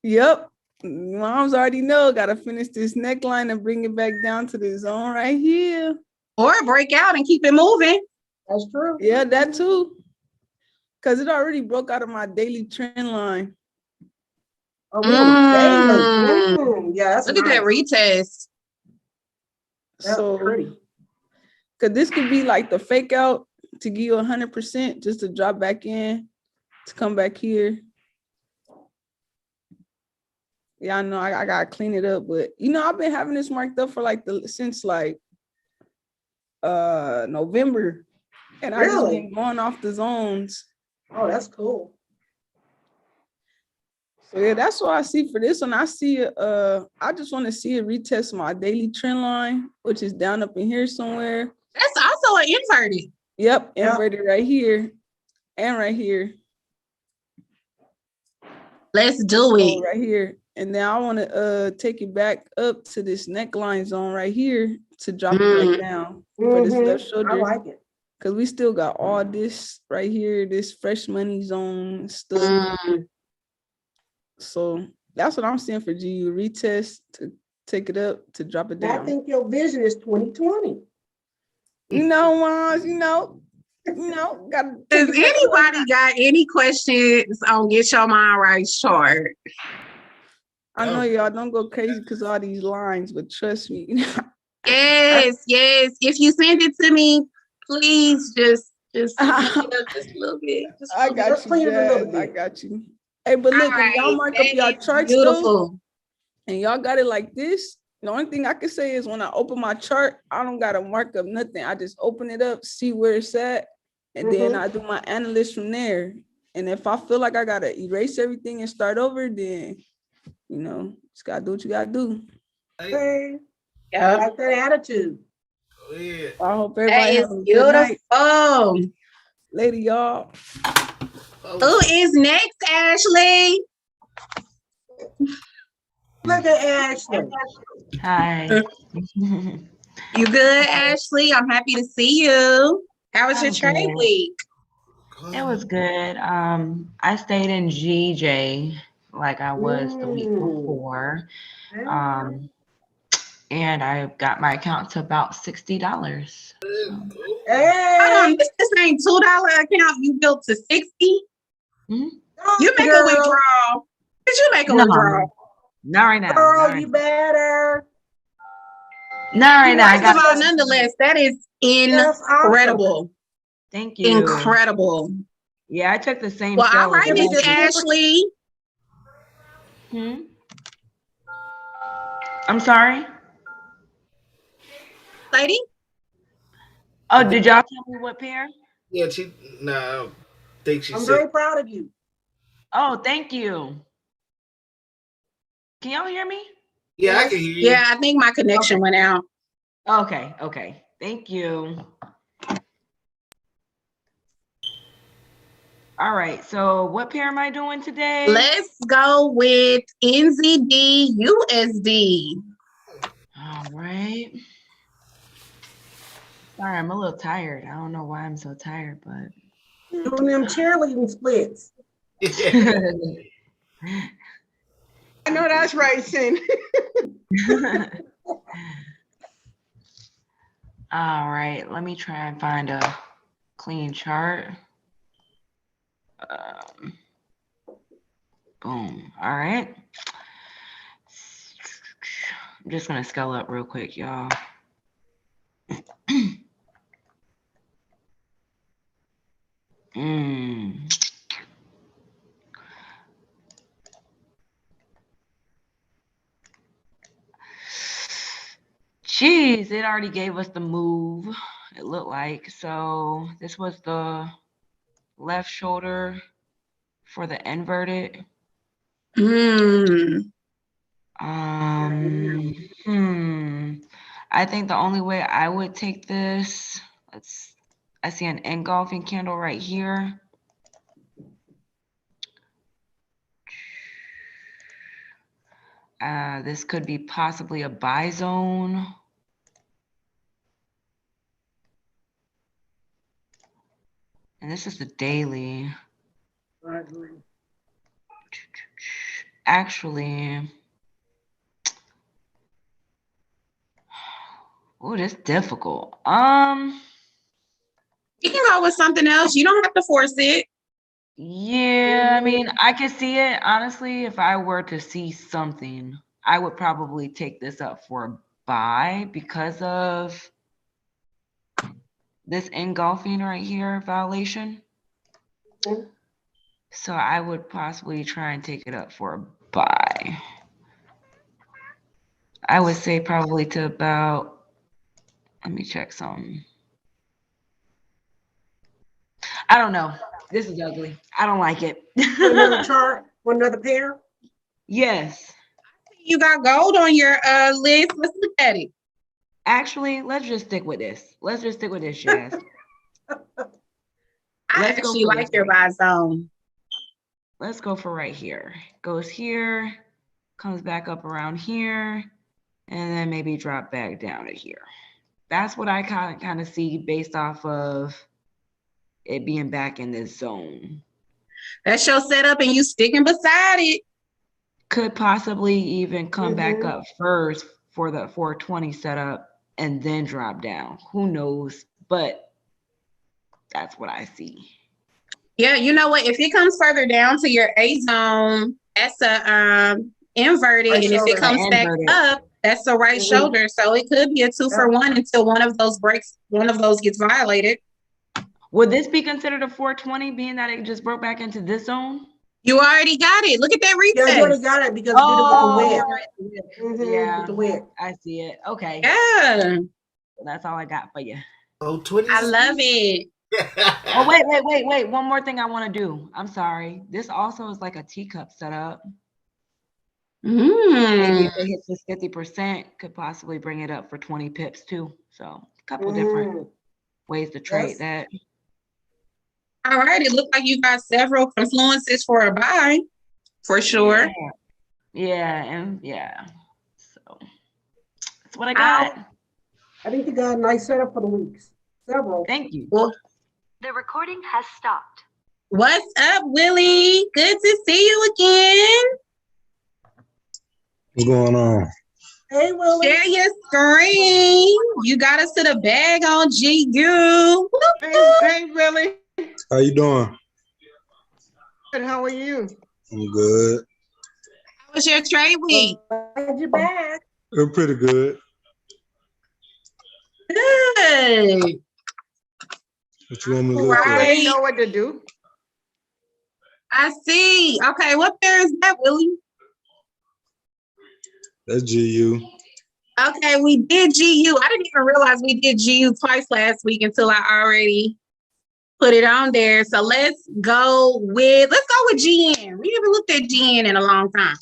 Yep. Moms already know, gotta finish this neckline and bring it back down to the zone right here. Or break out and keep it moving. That's true. Yeah, that too. Cause it already broke out of my daily trend line. Oh, really? Yeah, that's Look at that retest. That's So pretty. Cause this could be like the fake out to give you 100%, just to drop back in, to come back here. Yeah, I know I gotta clean it up, but I've been having this marked up for like since like November, and I just Really? been going off the zones. Oh, that's cool. So yeah, that's what I see for this one. I see I just want to see it retest my daily trend line, which is down up in here somewhere. That's also an inverted. Yep, Yep. inverted right here and right here. Let's do it. Right here. And then I want to take it back up to this neckline zone right here to drop it back down for this left I shoulder. like it. Because we still got all this right here, this fresh money zone stuff. So that's what I'm seeing for GU. Retest to take it up to drop it I down. think your vision is 2020. Mons, gotta Does anybody got any questions on Get Your Mind Right chart? I know y'all don't go crazy because all these lines, but trust me. Yes. If you send it to me, please just just a little bit. I got Let's you, clean it a little Jazz. I bit. got you. Hey, but look, when y'all mark up y'all charts though, beautiful. and y'all got it like this, the only thing I can say is when I open my chart, I don't gotta mark up nothing. I just open it up, see where it's at, and then I do my analysis from there. And if I feel like I gotta erase everything and start over, then just gotta do what you gotta do. Hey, I Yeah, like that attitude. Oh, yeah. I hope that everybody is have a good night. beautiful. Later, y'all. Who is next, Ashley? Look at Ashley. Hi. You good, Ashley? I'm happy to see you. How was your I'm trade good. week? It was good. I stayed in GJ like I was the week before. And I got my account to about $60. Hey, This ain't $2 account you built to 60. Mhm. You make a girl, withdrawal. Did you make a No. withdrawal? Not right now. girl, Not right, you better. not right now. I First of got all, nonetheless, that is That's awesome. incredible. Thank you. Incredible. Yeah, I took the same Well, all sell right, as Miss last week. Ashley. I'm sorry. Lady? Oh, did y'all tell me what pair? Yeah, I don't think she I'm said. very proud of you. Oh, thank you. Can y'all hear me? Yeah, I can hear you. Yeah, I think my connection went out. Okay. Thank you. All right. So what pair am I doing today? Let's go with NZD USD. All right. Sorry, I'm a little tired. I don't know why I'm so tired, but Doing them cheerleading splits. I know that's right, Sin. All right, let me try and find a clean chart. Boom. All right. I'm just gonna scale up real quick, y'all. Jeez, it already gave us the move, it looked like. So this was the left shoulder for the inverted. I think the only way I would take this, I see an engulfing candle right here. This could be possibly a buy zone. And this is the daily. Actually, oh, that's difficult. You can go with something else. You don't have to force it. Yeah, I mean, I could see it. Honestly, if I were to see something, I would probably take this up for a buy because of this engulfing right here violation. So I would possibly try and take it up for a buy. I would say probably to about, let me check some. I don't know. This is ugly. I don't like it. Want another chart? Want another pair? Yes. You got gold on your list. Let's look at it. Actually, let's just stick with this. Let's just stick with this, Jazz. I Let's go actually for like this your one. buy zone. Let's go for right here. Goes here, comes back up around here, and then maybe drop back down to here. That's what I kind of see based off of it being back in this zone. That's your setup and you sticking beside it. Could possibly even come back Mhm. up first for the 420 setup and then drop down. Who knows? But that's what I see. Yeah, you know what? If it comes further down to your A zone, that's a inverted. Right And if it shoulder. comes back Inverted. up, that's a right Mhm. shoulder. So it could be a 2-for-1 until one of those breaks, one of those gets violated. Would this be considered a 420 being that it just broke back into this zone? You already got it. Look at that Yeah, you already retest. got it because you did it with the wick. Mhm, Yeah, with the wick. I see it. Okay. Yeah, That's all I got for you. Oh, 20s. I love it. Oh, wait. One more thing I want to do. I'm sorry. This also is like a teacup setup. Maybe if it hits this 50%, could possibly bring it up for 20 pips too. So a couple different ways to trade Yes. that. All right. It looks like you got several confluences for a buy, for sure. Yeah, and yeah. So that's what I got. I think you got a nice setup for the weeks. Several. Thank you. Well, The recording has stopped. what's up, Willie? Good to see you again. What's going on? Hey, Willie. Share your screen. You got us to the bag on GU. Hey, Billy. How you doing? Good, how are you? I'm good. How was your trade week? Glad you're back. I'm pretty good. Good. What you want me to You look at? already know what to do. I see. Okay, what pair is that, Willie? That's GU. Okay, we did GU. I didn't even realize we did GU twice last week until I already put it on there. So let's go with GN. We haven't looked at GN in a long time.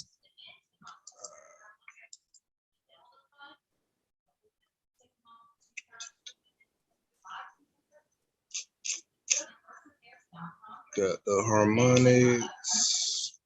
Got the harmonics.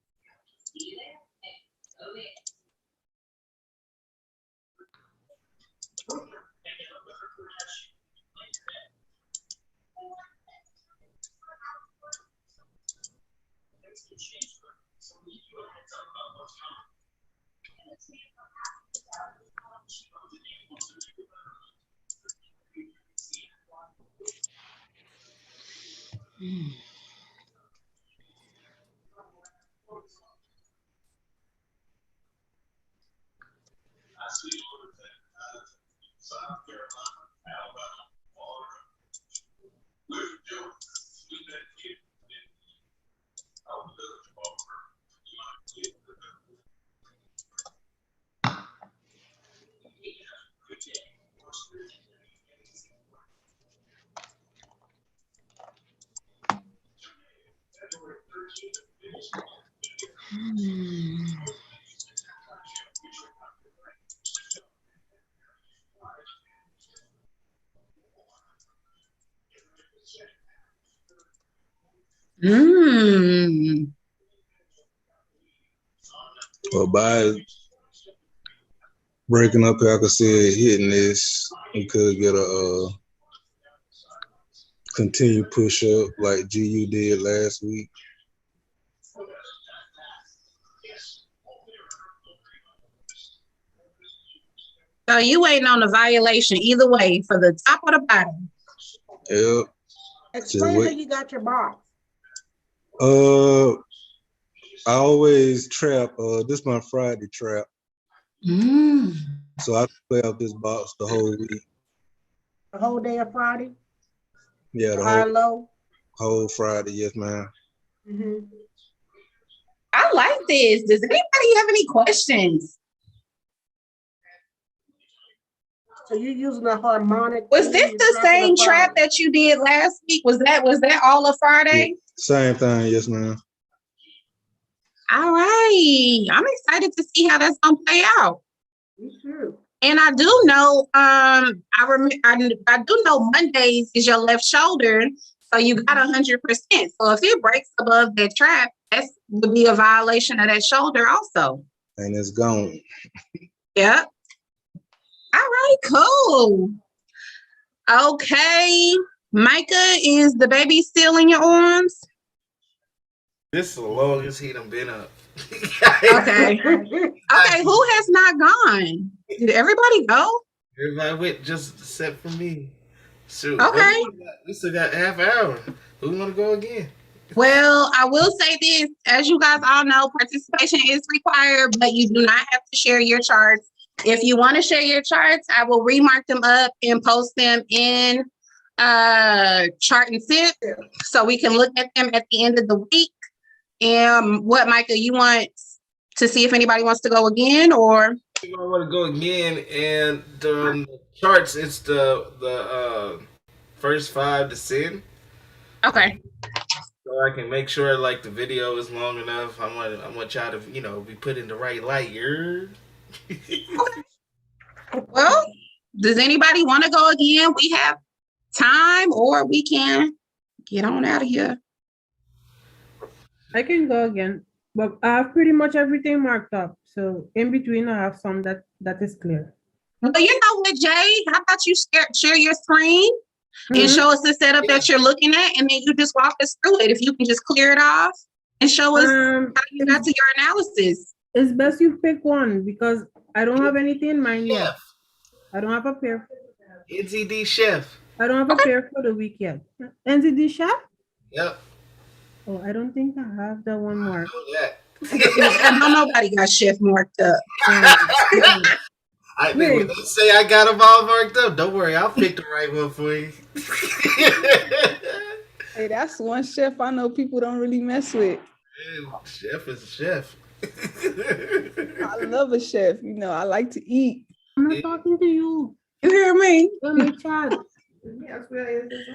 Well, by breaking up here, I could see it hitting this. We could get a continued push up like GU did last week. So you waiting on the violation either way for the top or the bottom. Yep. Explain how you got your box. I always trap. This my Friday trap. So I play out this box the whole week. The whole day of Friday? Yeah, the High and low? whole Friday. Yes, ma'am. Mm-hmm. I like this. Does anybody have any questions? So you're using a harmonic. Was key, this you're the dropping same a trap bar. that you did last week? Was that all of Friday? Same thing, yes, ma'am. All right. I'm excited to see how that's gonna play out. Me too. And I do know, I do know Mondays is your left shoulder, so you got 100%. So if it breaks above that trap, that would be a violation of that shoulder also. And it's gone. Yep. All right, cool. Okay, Micah, is the baby still in your arms? This is the longest he done been up. Okay. Okay, who has not gone? Did everybody go? Everybody went just except for me. Shoot. Okay. We still got half hour. Who want to go again? Well, I will say this, as you guys all know, participation is required, but you do not have to share your charts. If you want to share your charts, I will remark them up and post them in chart and sip so we can look at them at the end of the week. And what, Micah, you want to see if anybody wants to go again, or? I want to go again, and the charts, it's the first 5 to 10. Okay. So I can make sure like the video is long enough. I want y'all to be put in the right light. Well, does anybody want to go again? We have time, or we can get on out of here. I can go again, but I have pretty much everything marked up. So in between, I have some that is clear. Well, you know what, Jay? How about you share your screen and show us the setup that you're looking at, and then you just walk us through it. If you can just clear it off and show us how you got to your analysis. It's best you pick one because I don't have anything in mind yet. I don't have a pair. NZD Chef. I don't have a pair for the week yet. NZD Chef? Yep. Oh, I don't think I have that one marked. No, nobody got Chef marked up. I mean, when they say I got them all marked up, don't worry, I'll pick the right one for you. Hey, that's one chef I know people don't really mess with. Hey, chef is a chef. I love a chef. I like to eat. I'm not talking to you. You hear me? You're my chat.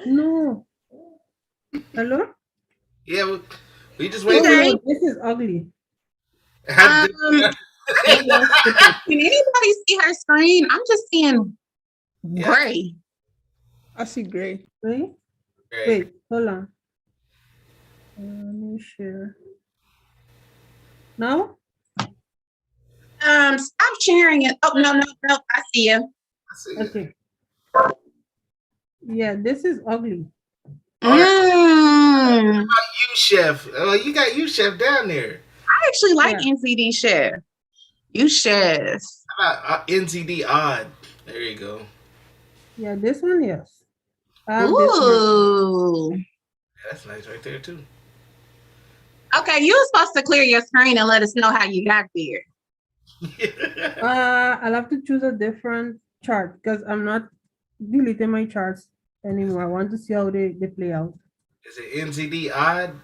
No. Hello? Yeah, we just wait. Oh, this is ugly. Can anybody see her screen? I'm just seeing gray. I see gray. Wait, wait, hold on. Let me share. No? Stop sharing it. Oh, no, I see you. Okay. Yeah, this is ugly. How about you, Chef? You got you, Chef, down there. I actually like NZD Chef. You Chef. How about NZD Odd? There you go. Yeah, this one, yes. I have this Ooh. Yeah, that's nice right there, too. Okay, you were supposed to clear your screen and let us know how you got there. I'll have to choose a different chart because I'm not deleting my charts anymore. I want to see how they play out. Is it NZD Odd?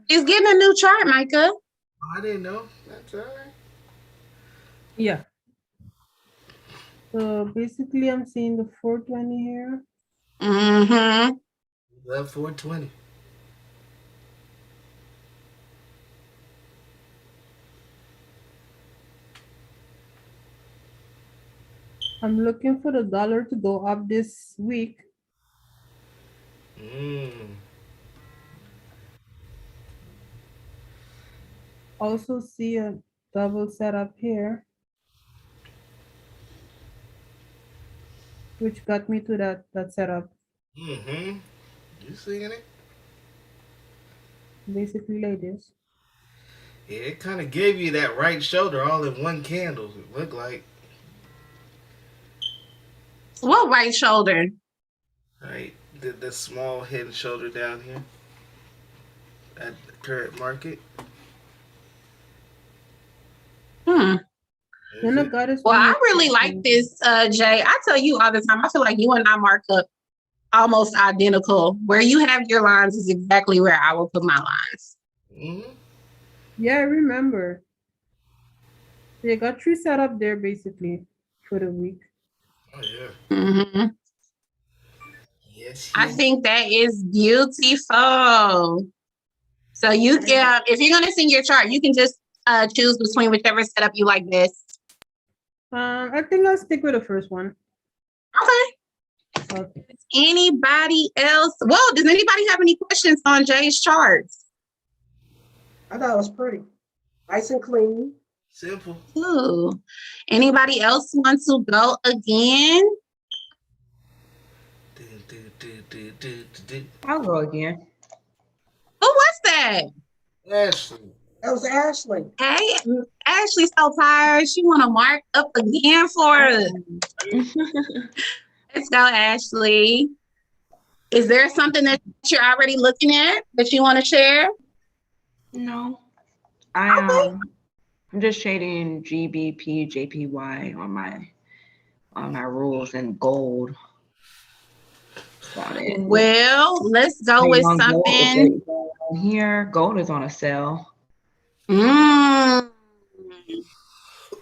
He's getting a new chart, Micah. Oh, I didn't know. That's all right. Yeah. So basically, I'm seeing the 420 here. Mm-hmm. Love 420. I'm looking for the dollar to go up this week. Also see a double setup here, which got me to that setup. You seeing it? Basically like this. Yeah, it kind of gave you that right shoulder all in one candle. It looked like. What right shoulder? Right, the small head and shoulder down here at the current market. Well, I really like this, Jay. I tell you all the time, I feel like you and I mark up almost identical. Where you have your lines is exactly where I will put my lines. Yeah, I remember. They got 3 set up there basically for the week. Oh yeah. Mhm. Yes. I think that is beautiful. So you can, if you're gonna sing your chart, you can just choose between whichever setup you like best. I think I'll stick with the first one. Okay. Okay. Anybody else? Well, does anybody have any questions on Jay's charts? I thought it was pretty. Nice and clean. Simple. Ooh. Anybody else want to go again? I'll go again. Who was that? Ashley. That was Ashley. Hey, Ashley's so tired. She want to mark up again for us. Let's go, Ashley. Is there something that you're already looking at that you want to share? No. I'm just shading GBP, JPY on my rules in gold. About it. Well, let's go with On gold, something. here, gold is on a sale. Mm.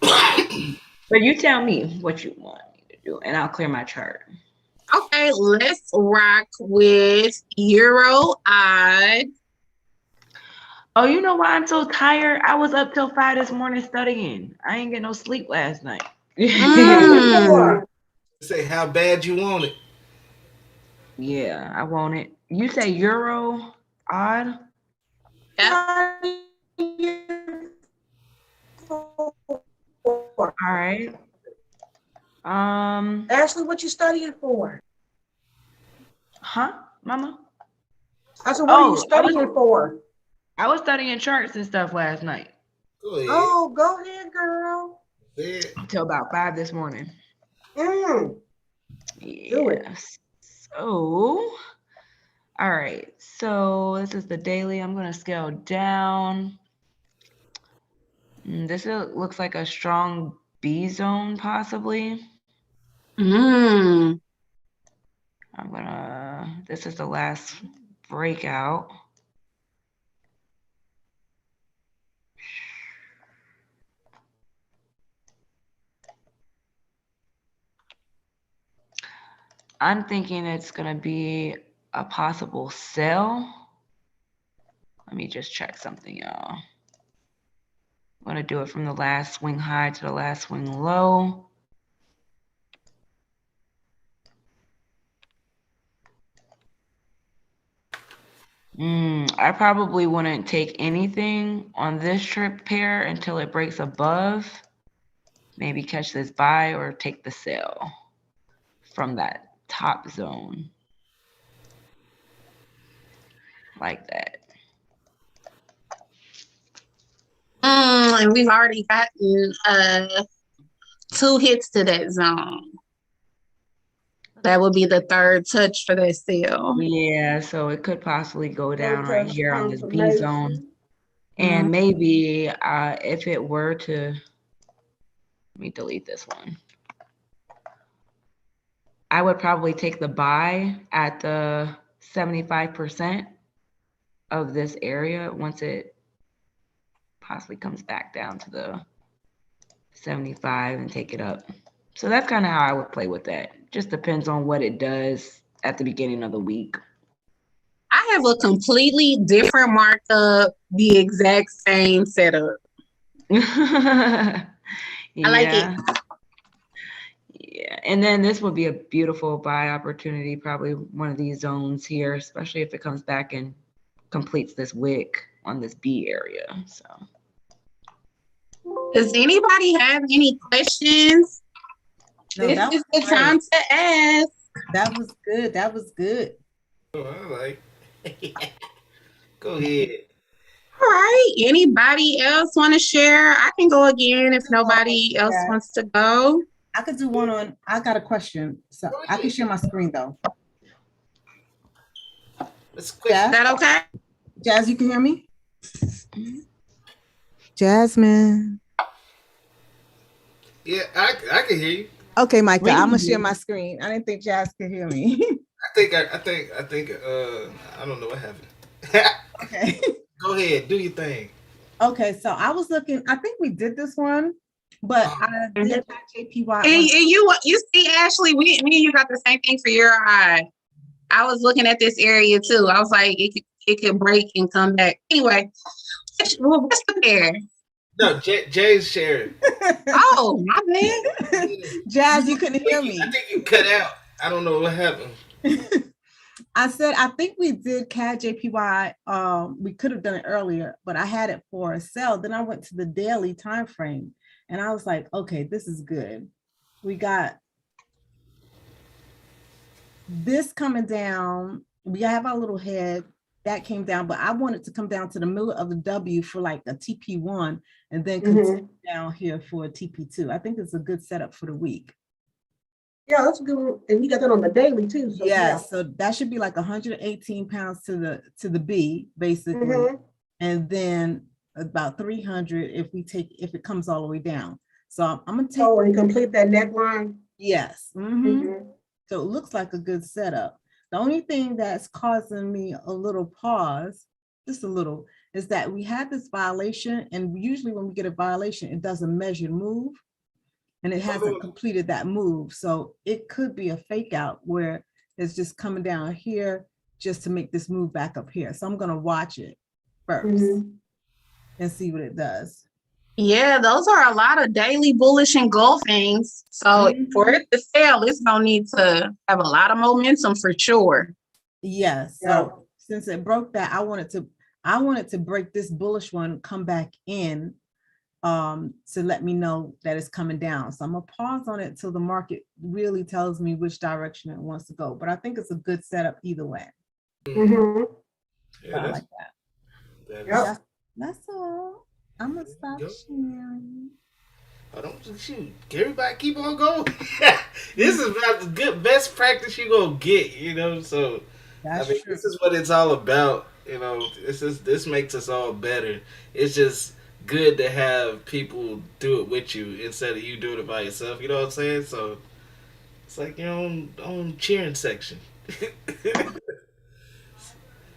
But you tell me what you want me to do, and I'll clear my chart. Okay, let's rock with Euro odd. Oh, you know why I'm so tired? I was up till 5 this morning studying. I ain't get no sleep last night. Say how bad you want it. Yeah, I want it. You say Euro odd? Yep. All right. Ashley, what you studying for? Huh, Mama? I said, what are you studying for? I was studying charts and stuff last night. Go ahead. Oh, go ahead, girl. Until about 5 this morning. Do it. Yes. So, all right. So this is the daily. I'm going to scale down. This looks like a strong B zone, possibly. Mm. This is the last breakout. I'm thinking it's going to be a possible sell. Let me just check something, y'all. I'm going to do it from the last swing high to the last swing low. I probably wouldn't take anything on this trip pair until it breaks above. Maybe catch this buy or take the sell from that top zone. Like that. And we've already gotten 2 hits to that zone. That would be the third touch for that sale. Yeah, so it could possibly go down right here on this B zone. And maybe if it were to, let me delete this one. I would probably take the buy at the 75% of this area once it possibly comes back down to the 75 and take it up. So that's kind of how I would play with that. Just depends on what it does at the beginning of the week. I have a completely different markup, the exact same setup. I like it. Yeah, and then this would be a beautiful buy opportunity, probably one of these zones here, especially if it comes back and completes this wick on this B area. So, does anybody have any questions? No, This is the time to ask. That was good. That was good. Oh, I like. Go ahead. All right. Anybody else want to share? I can go again if nobody else wants to go. I could do one on. I got a question, so I can share my screen though. Let's Is that okay? Jazz, you can hear me? Jasmine. Yeah, I can hear you. Okay, Micah, We I'm can gonna hear share you. my screen. I didn't think Jazz could hear me. I think I don't know what happened. Okay. Go ahead, do your thing. Okay, so I was looking, I think we did this one. But I did catch JPY. And you see, Ashley, me and you got the same thing for your eye. I was looking at this area too. I was like, it could break and come back. Anyway, what's the pair? No, Jay's sharing. Oh, my bad. Jazz, you couldn't hear me. I think you cut out. I don't know what happened. I said I think we did CAD JPY. We could have done it earlier, but I had it for a sell. Then I went to the daily time frame, and I was like, okay, this is good. We got this coming down. We have our little head that came down, but I wanted to come down to the middle of the W for like a TP1, and then continue down here for a TP2. I think it's a good setup for the week. Yeah, that's good. And you got that on the daily too. So Yeah, so that should be like 118 pounds to the B, basically. And then about 300 if it comes all the way down. So I'm gonna take. Oh, and complete that neckline. Yes. So it looks like a good setup. The only thing that's causing me a little pause, just a little, is that we had this violation, and usually when we get a violation, it does a measured move, and it hasn't completed that move. So it could be a fake out where it's just coming down here just to make this move back up here. So I'm gonna watch it first and see what it does. Yeah, those are a lot of daily bullish engulfings. So for it to fail, it's gonna need to have a lot of momentum for sure. Yes. So since it broke that, I wanted to break this bullish one, come back in to let me know that it's coming down. So I'm gonna pause on it till the market really tells me which direction it wants to go. But I think it's a good setup either way. Yeah, I like that. That's all. I'm gonna stop sharing. I don't shoot. Everybody keep on going. This is about the good best practice you gonna get, you know. So That's true. This is what it's all about, you know. This makes us all better. It's just good to have people do it with you instead of you doing it by yourself. You know what I'm saying? So it's like your own cheering section.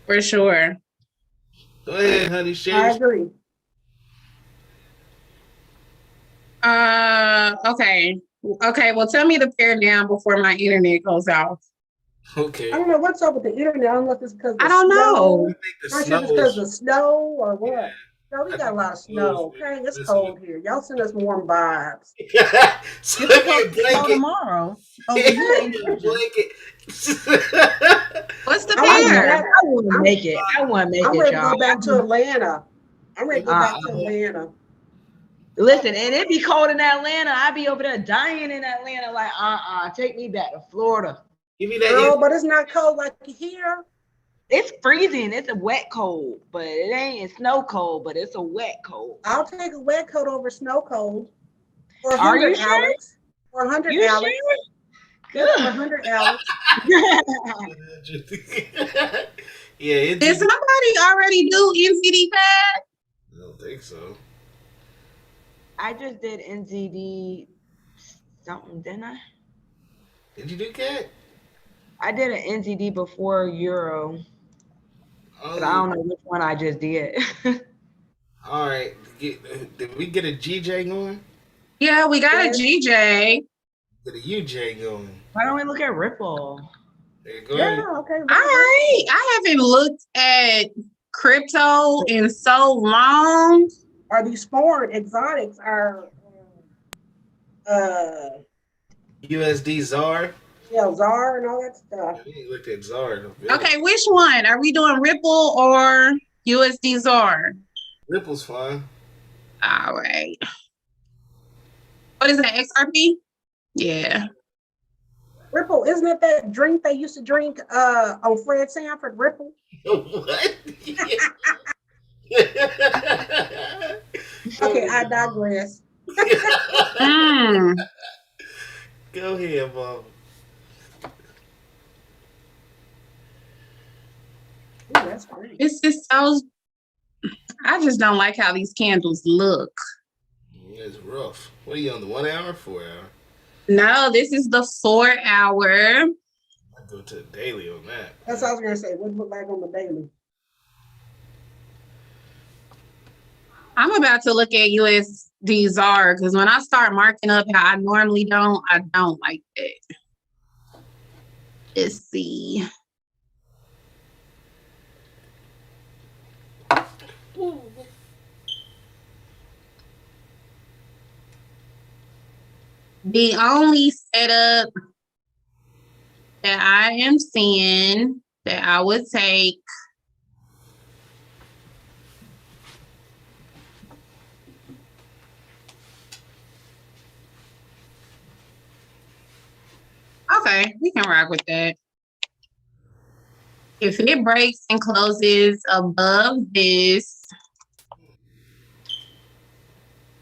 For sure. Go ahead, honey. Share. I agree. Okay. Well, tell me to pair down before my internet goes off. Okay. I don't know what's up with the internet. I don't know if it's because I don't know. I'm sure it's because of the snow or what. No, we got a lot of snow. Okay, it's cold here. Y'all send us warm vibes. So give me a blanket. Tomorrow. Blanket. What's the I pair? want to make it. I want to make I'm it, ready to y'all. go back to Atlanta. I'm ready to go back to Atlanta. Listen, and it be cold in Atlanta. I be over there dying in Atlanta. Like, take me back to Florida. Give me that. No, but it's not cold like here. It's freezing. It's a wet cold, but it ain't a snow cold, but it's a wet cold. I'll take a wet coat over snow cold. For Are you 100, sure? Alex. For 100, You Alex. sure? For 100, Alex. Yeah. Did somebody already do NZD pad? I don't think so. I just did NZD something, didn't I? Did you do cat? I did an NZD before Euro, but I don't know which one I just did. All right. Did we get a GJ going? Yeah, we got a GJ. Get a UJ going. Why don't we look at Ripple? There you go. Yeah, okay. All right. I haven't looked at crypto in so long. Are these foreign exotics are USD ZAR. yeah, ZAR and all that stuff. We ain't looked at ZAR. Okay, which one? Are we doing Ripple or USD ZAR? Ripple's fine. All right. What is that, XRP? Yeah. Ripple, isn't it that drink they used to drink on Fred Sanford, Ripple? What? Okay, I digress. Go ahead, Mom. Ooh, that's great. It's just so, I just don't like how these candles look. Yeah, it's rough. What are you on, the 1 hour, 4 hour? No, this is the 4 hour. I go to the daily on that. That's what I was gonna say. What it look like on the daily? I'm about to look at these are, because when I start marking up how I normally don't, I don't like that. Let's see. The only setup that I am seeing that I would take okay, we can rock with that. If it breaks and closes above this,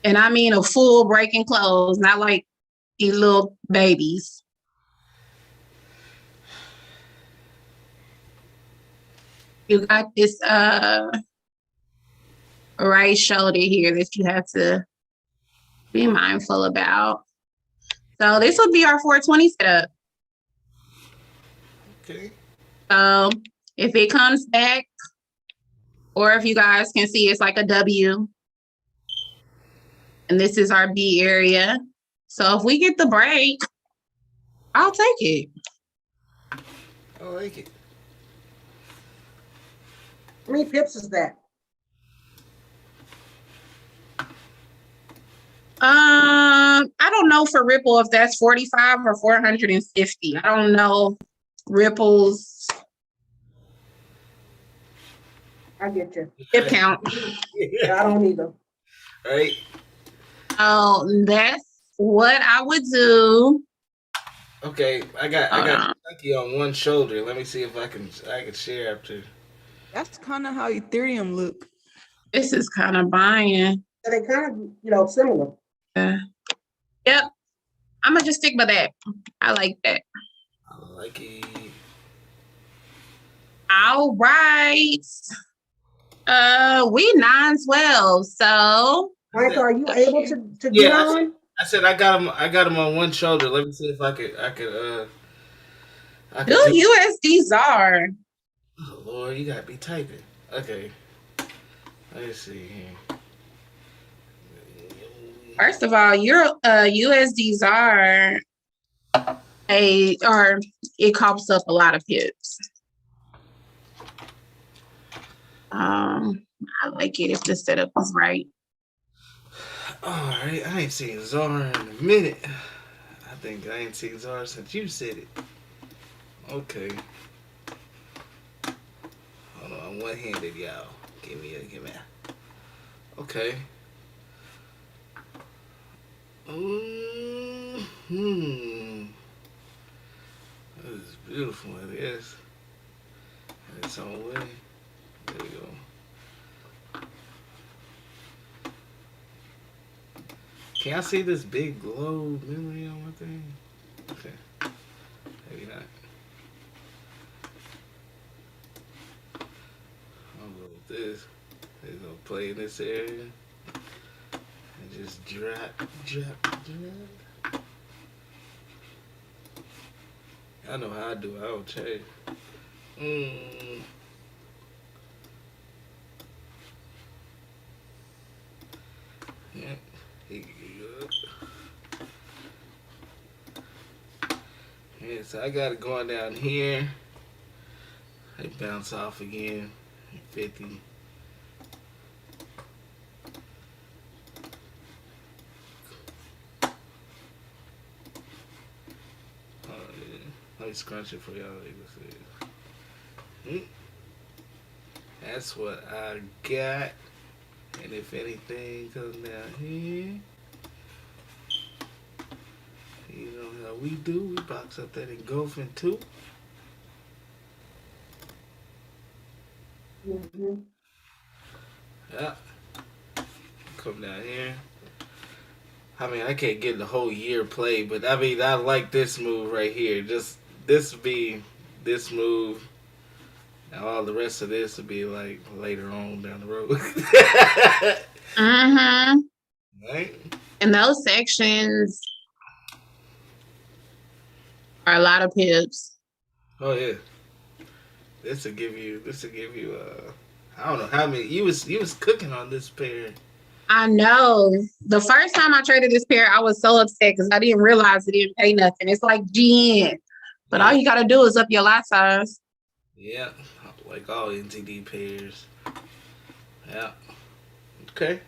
and I mean a full break and close, not like these little babies. You got this right shoulder here that you have to be mindful about. So this would be our 420 setup. Okay. So if it comes back, or if you guys can see, it's like a W. And this is our B area. So if we get the break, I'll take it. I like it. How many pips is that? I don't know for Ripple if that's 45 or 450. I don't know Ripple's I get you. tip count. I don't either. Right. That's what I would do. Okay, I got Nike on one shoulder. Let me see if I can share after. That's kind of how Ethereum look. This is kind of buying. So they kind of, similar. Yep. I'm gonna just stick by that. I like that. I like it. All right. We 9-12, so Michael, are you able to get on? I said I got him on one shoulder. Let me see if I could do USD ZAR. Oh Lord, you gotta be typing. Okay. Let's see here. First of all, your USD ZAR it coughs up a lot of pips. I like it if the setup is right. All right, I ain't seen ZAR in a minute. I think I ain't seen ZAR since you said it. Okay. Hold on, I'm one-handed, y'all. Give me a. Okay. That is beautiful. It is. And its own way. There we go. Can I see this big glow memory on my thing? Okay. Maybe not. I'll go with this. It's gonna play in this area. And just drop. I know how I do it. I don't change. Yeah. Yeah, so I got it going down here. They bounce off again. 50. Let me scrunch it for y'all. That's what I got. And if anything comes down here, you know how we do. We box up that engulfing too. Yeah. Come down here. I mean, I can't get the whole year play, but I mean, I like this move right here. Just this be this move, and all the rest of this will be like later on down the road. Right? And those sections are a lot of pips. Oh yeah. This will give you I don't know how many you was cooking on this pair. I know. The first time I traded this pair, I was so upset because I didn't realize it didn't pay nothing. It's like GN, but all you gotta do is up your lot size. Yeah, like all NTD pairs. Yeah. Okay.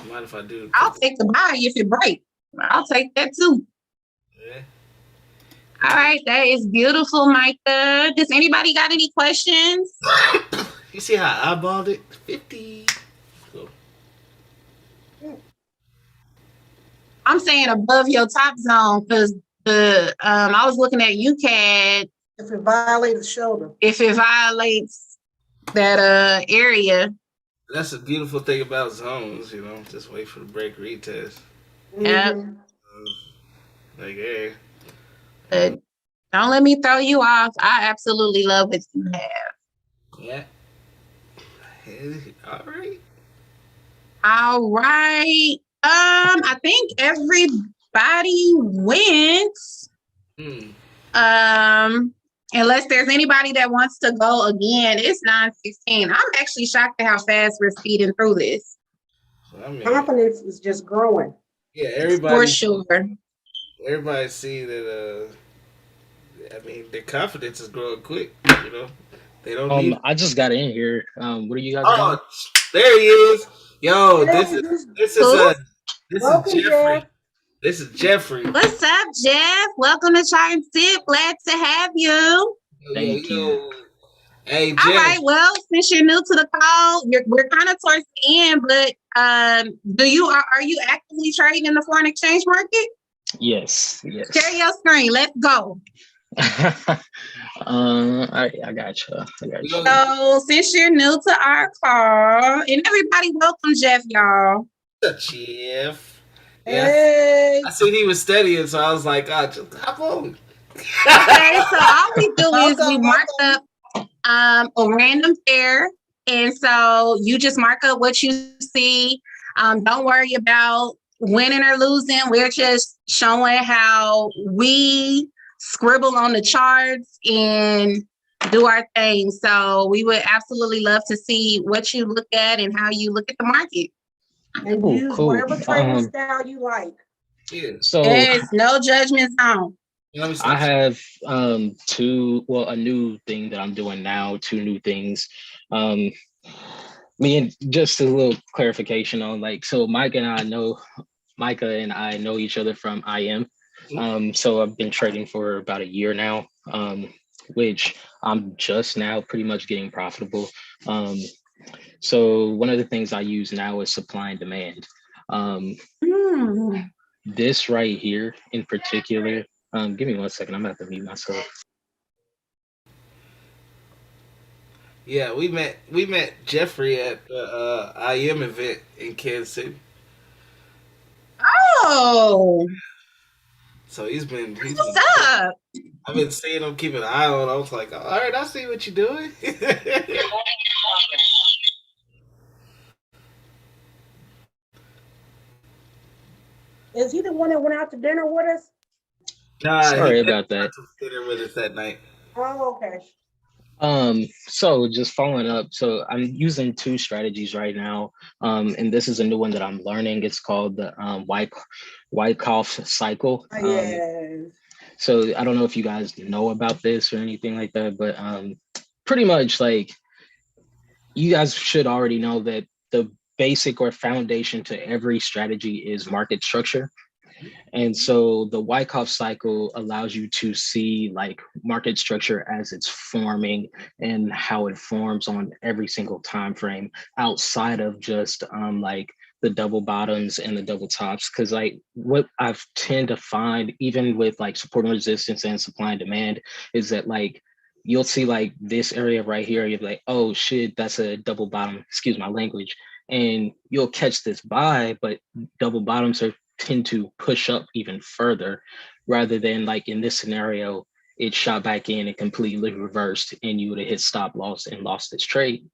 Mind if I do? I'll take the buy if it break. I'll take that too. Yeah. All right, that is beautiful, Micah. Does anybody got any questions? You see how I eyeballed it? 50. Cool. I'm saying above your top zone because the I was looking at UCAD. If it violates the shoulder. If it violates that area. That's the beautiful thing about zones, you know. Just wait for the break retest. Yep. Like, hey. But don't let me throw you off. I absolutely love what you have. Yeah. All right. All right. I think everybody went. Unless there's anybody that wants to go again, it's 9:16. I'm actually shocked at how fast we're speeding through this. I mean, confidence is just growing. Yeah, everybody. For sure. Everybody see that. I mean, their confidence is growing quick. You know, they don't need. I just got in here. What are you guys Oh, doing? there he is. Yo, this is Jeffrey. Jeff. This is Jeffrey. What's up, Jeff? Welcome to Chart and Sip. Glad to have you. Thank you. Hey, Jeff. All right. Well, since you're new to the call, we're kind of towards the end, but are you actively trading in the foreign exchange market? Yes. Share your screen. Let's go. I got you. So since you're new to our call, and everybody welcome Jeff, y'all. Jeff. Yeah, Hey. I seen he was studying, so I was like, just hop on. Okay, so all we do is we mark up a random pair, and so you just mark up what you see. Don't worry about winning or losing. We're just showing how we scribble on the charts and do our thing. So we would absolutely love to see what you look at and how you look at the market. And use whatever trading style you like. Yeah. So there's no judgment zone. I have a new thing that I'm doing now, 2 new things. Me and just a little clarification on so Micah and I know each other from IM. So I've been trading for about a year now, which I'm just now pretty much getting profitable. So one of the things I use now is supply and demand. This right here in particular, give me 1 second, I'm gonna have to mute myself. Yeah, we met Jeffrey at the IM event in Kansas City. Oh. So he's been What's up? I've been seeing him, keeping an eye on. I was like, all right, I see what you're doing. Is he the one that went out to dinner with us? Nah, sorry about that. Dinner with us that night. Oh, okay. So just following up, so I'm using 2 strategies right now, and this is a new one that I'm learning. It's called the Wyckoff cycle. Yes. So I don't know if you guys know about this or anything like that, but pretty much you guys should already know that the basic or foundation to every strategy is market structure. And so the Wyckoff cycle allows you to see market structure as it's forming and how it forms on every single time frame outside of just the double bottoms and the double tops. Because what I've tend to find, even with support and resistance and supply and demand, is that you'll see this area right here, you'll be like, oh shit, that's a double bottom, excuse my language. And you'll catch this buy, but double bottoms tend to push up even further, rather than in this scenario, it shot back in and completely reversed and you would have hit stop loss and lost this trade.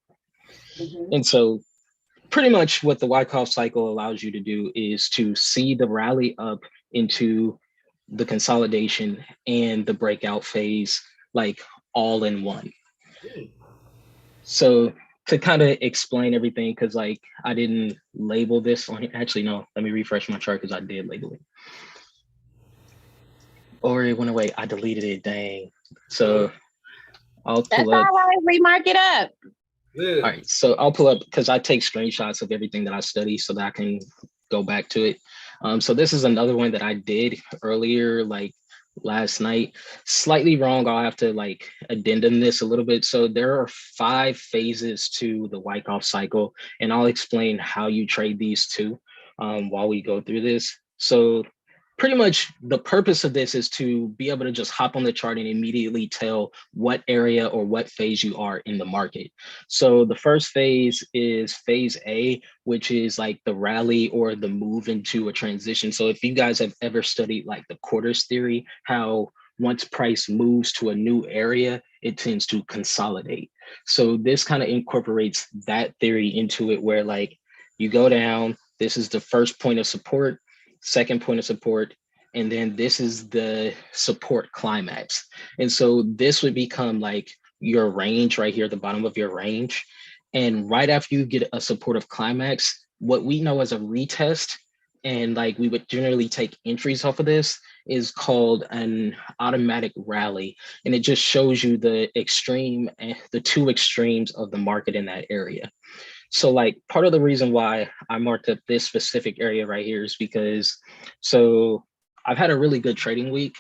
And so pretty much what the Wyckoff cycle allows you to do is to see the rally up into the consolidation and the breakout phase all in one. So to kind of explain everything, because like I didn't label this on here. Actually, no, let me refresh my chart because I did label it. Or it went away. I deleted it. Dang. So I'll That's pull all up. right. We mark it up. Yeah. All right. So I'll pull up because I take screenshots of everything that I study so that I can go back to it. So this is another one that I did earlier, like last night. Slightly wrong. I'll have to like addendum this a little bit. So there are 5 phases to the Wyckoff cycle, and I'll explain how you trade these two while we go through this. So pretty much the purpose of this is to be able to just hop on the chart and immediately tell what area or what phase you are in the market. So the first phase is phase A, which is like the rally or the move into a transition. So if you guys have ever studied like the quarters theory, how once price moves to a new area, it tends to consolidate. So this kind of incorporates that theory into it, where like you go down, this is the first point of support, second point of support, and then this is the support climax. And so this would become like your range right here, the bottom of your range. And right after you get a supportive climax, what we know as a retest, and like we would generally take entries off of this, is called an automatic rally. And it just shows you the extreme, the 2 extremes of the market in that area. So like part of the reason why I marked up this specific area right here is because, so I've had a really good trading week,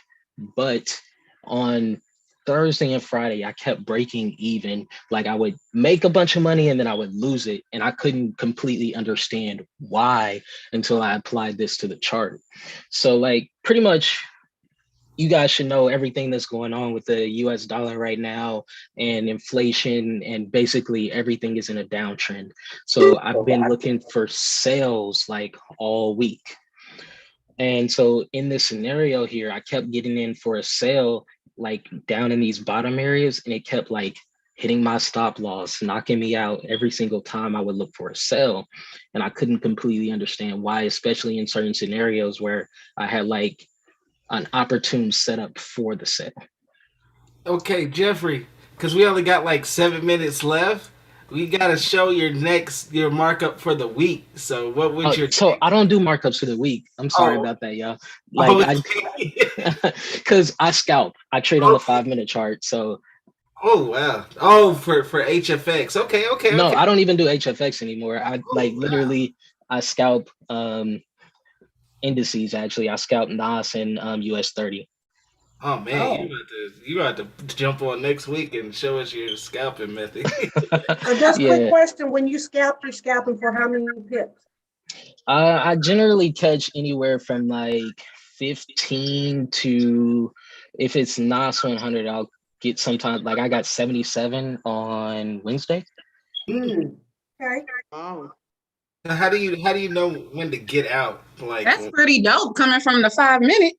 but on Thursday and Friday, I kept breaking even. Like I would make a bunch of money and then I would lose it. And I couldn't completely understand why until I applied this to the chart. So like pretty much you guys should know everything that's going on with the US dollar right now and inflation, and basically everything is in a downtrend. So I've been looking for sales like all week. And so in this scenario here, I kept getting in for a sale like down in these bottom areas, and it kept like hitting my stop loss, knocking me out every single time I would look for a sell. And I couldn't completely understand why, especially in certain scenarios where I had like an opportune setup for the sale. Okay, Jeffrey, because we only got like 7 minutes left, we gotta show your markup for the week. So what would your so I don't do markups for the week. I'm sorry about that, y'all. Like because I scalp. I trade on the 5-minute chart. So oh wow. Oh, for HFX. Okay. No, okay. I don't even do HFX anymore. I literally I scalp indices. Actually, I scalp NAS and US 30. Oh man, you got to jump on next week and show us your scalping method. Just quick question: when you scalp, you're scalping for how many pips? I generally catch anywhere from like 15 to, if it's NAS 100, I'll get sometimes like I got 77 on Wednesday. Okay. Oh. How do you know when to get out? Like that's pretty dope coming from the 5-minute.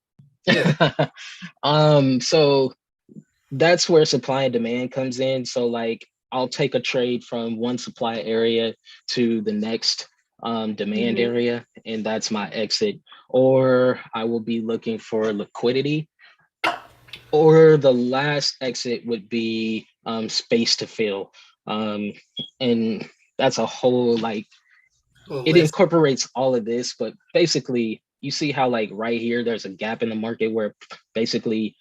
Yeah. So that's where supply and demand comes in. So like I'll take a trade from one supply area to the next demand area, and that's my exit. Or I will be looking for liquidity, or the last exit would be space to fill. And that's a whole like it incorporates all of this, but basically you see how like right here there's a gap in the market where basically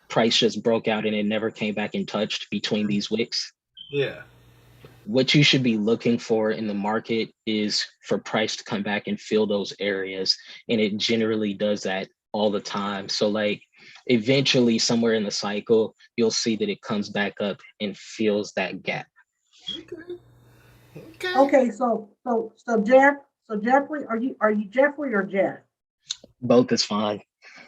price just broke out and it never came back and touched between these wicks. Yeah. What you should be looking for in the market is for price to come back and fill those areas, and it generally does that all the time. So like eventually somewhere in the cycle you'll see that it comes back up and fills that gap. Okay, so Jeffrey, are you Jeffrey or Jeff? Both is fine.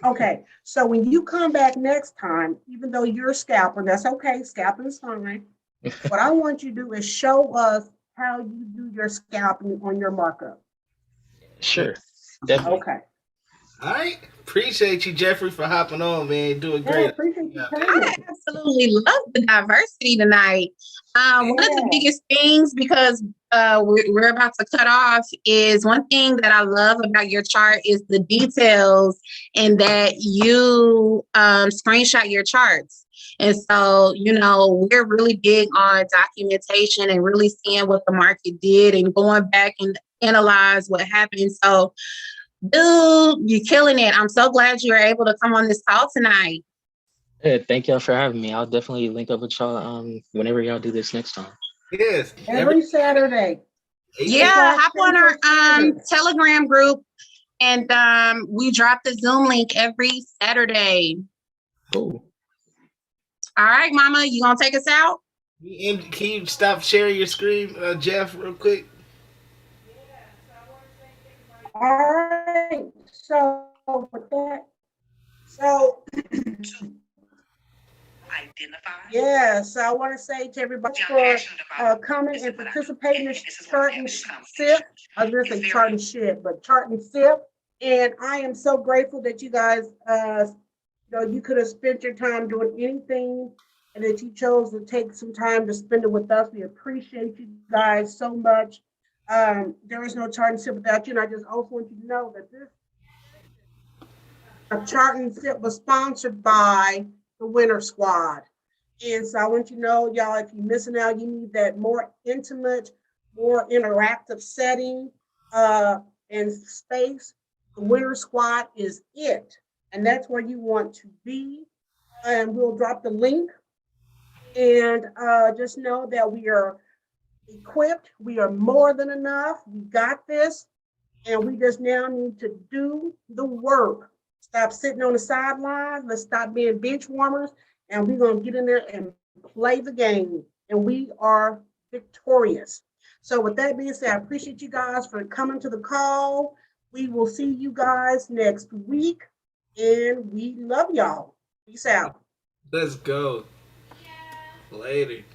Okay, so when you come back next time, even though you're a scalper, that's okay, scalping is fine. What I want you to do is show us how you do your scalping on your markup. Sure, definitely. Okay. All right. Appreciate you, Jeffrey, for hopping on, man. Doing great. Appreciate you. I absolutely love the diversity tonight. One of the biggest things, because we're about to cut off is one thing that I love about your chart is the details and that you screenshot your charts. And so, you know, we're really big on documentation and really seeing what the market did and going back and analyze what happened. So, dude, you're killing it. I'm so glad you were able to come on this call tonight. Yeah, thank y'all for having me. I'll definitely link up with y'all whenever y'all do this next time. Yes. Every Saturday. Yeah, hop on our Telegram group and we drop the Zoom link every Saturday. Cool. All right, Mama, you gonna take us out? Can you stop sharing your screen, Jeff, real quick? All right. So with that, so yeah, so I want to say to everybody for coming and participating in chart and sip. I was gonna say chart and shit, but chart and sip. And I am so grateful that you guys, you know, you could have spent your time doing anything, and that you chose to take some time to spend it with us. We appreciate you guys so much. There is no chart and sip without you, and I just also want you to know that this chart and sip was sponsored by the Winter Squad. And so I want you to know, y'all, if you're missing out, you need that more intimate, more interactive setting and space. The Winter Squad is it. And that's where you want to be. And we'll drop the link. And just know that we are equipped. We are more than enough. We got this. And we just now need to do the work. Stop sitting on the sidelines. Let's stop being bench warmers. And we're going to get in there and play the game. And we are victorious. So with that being said, I appreciate you guys for coming to the call. We will see you guys next week. And we love y'all. Peace out. Let's go. Later.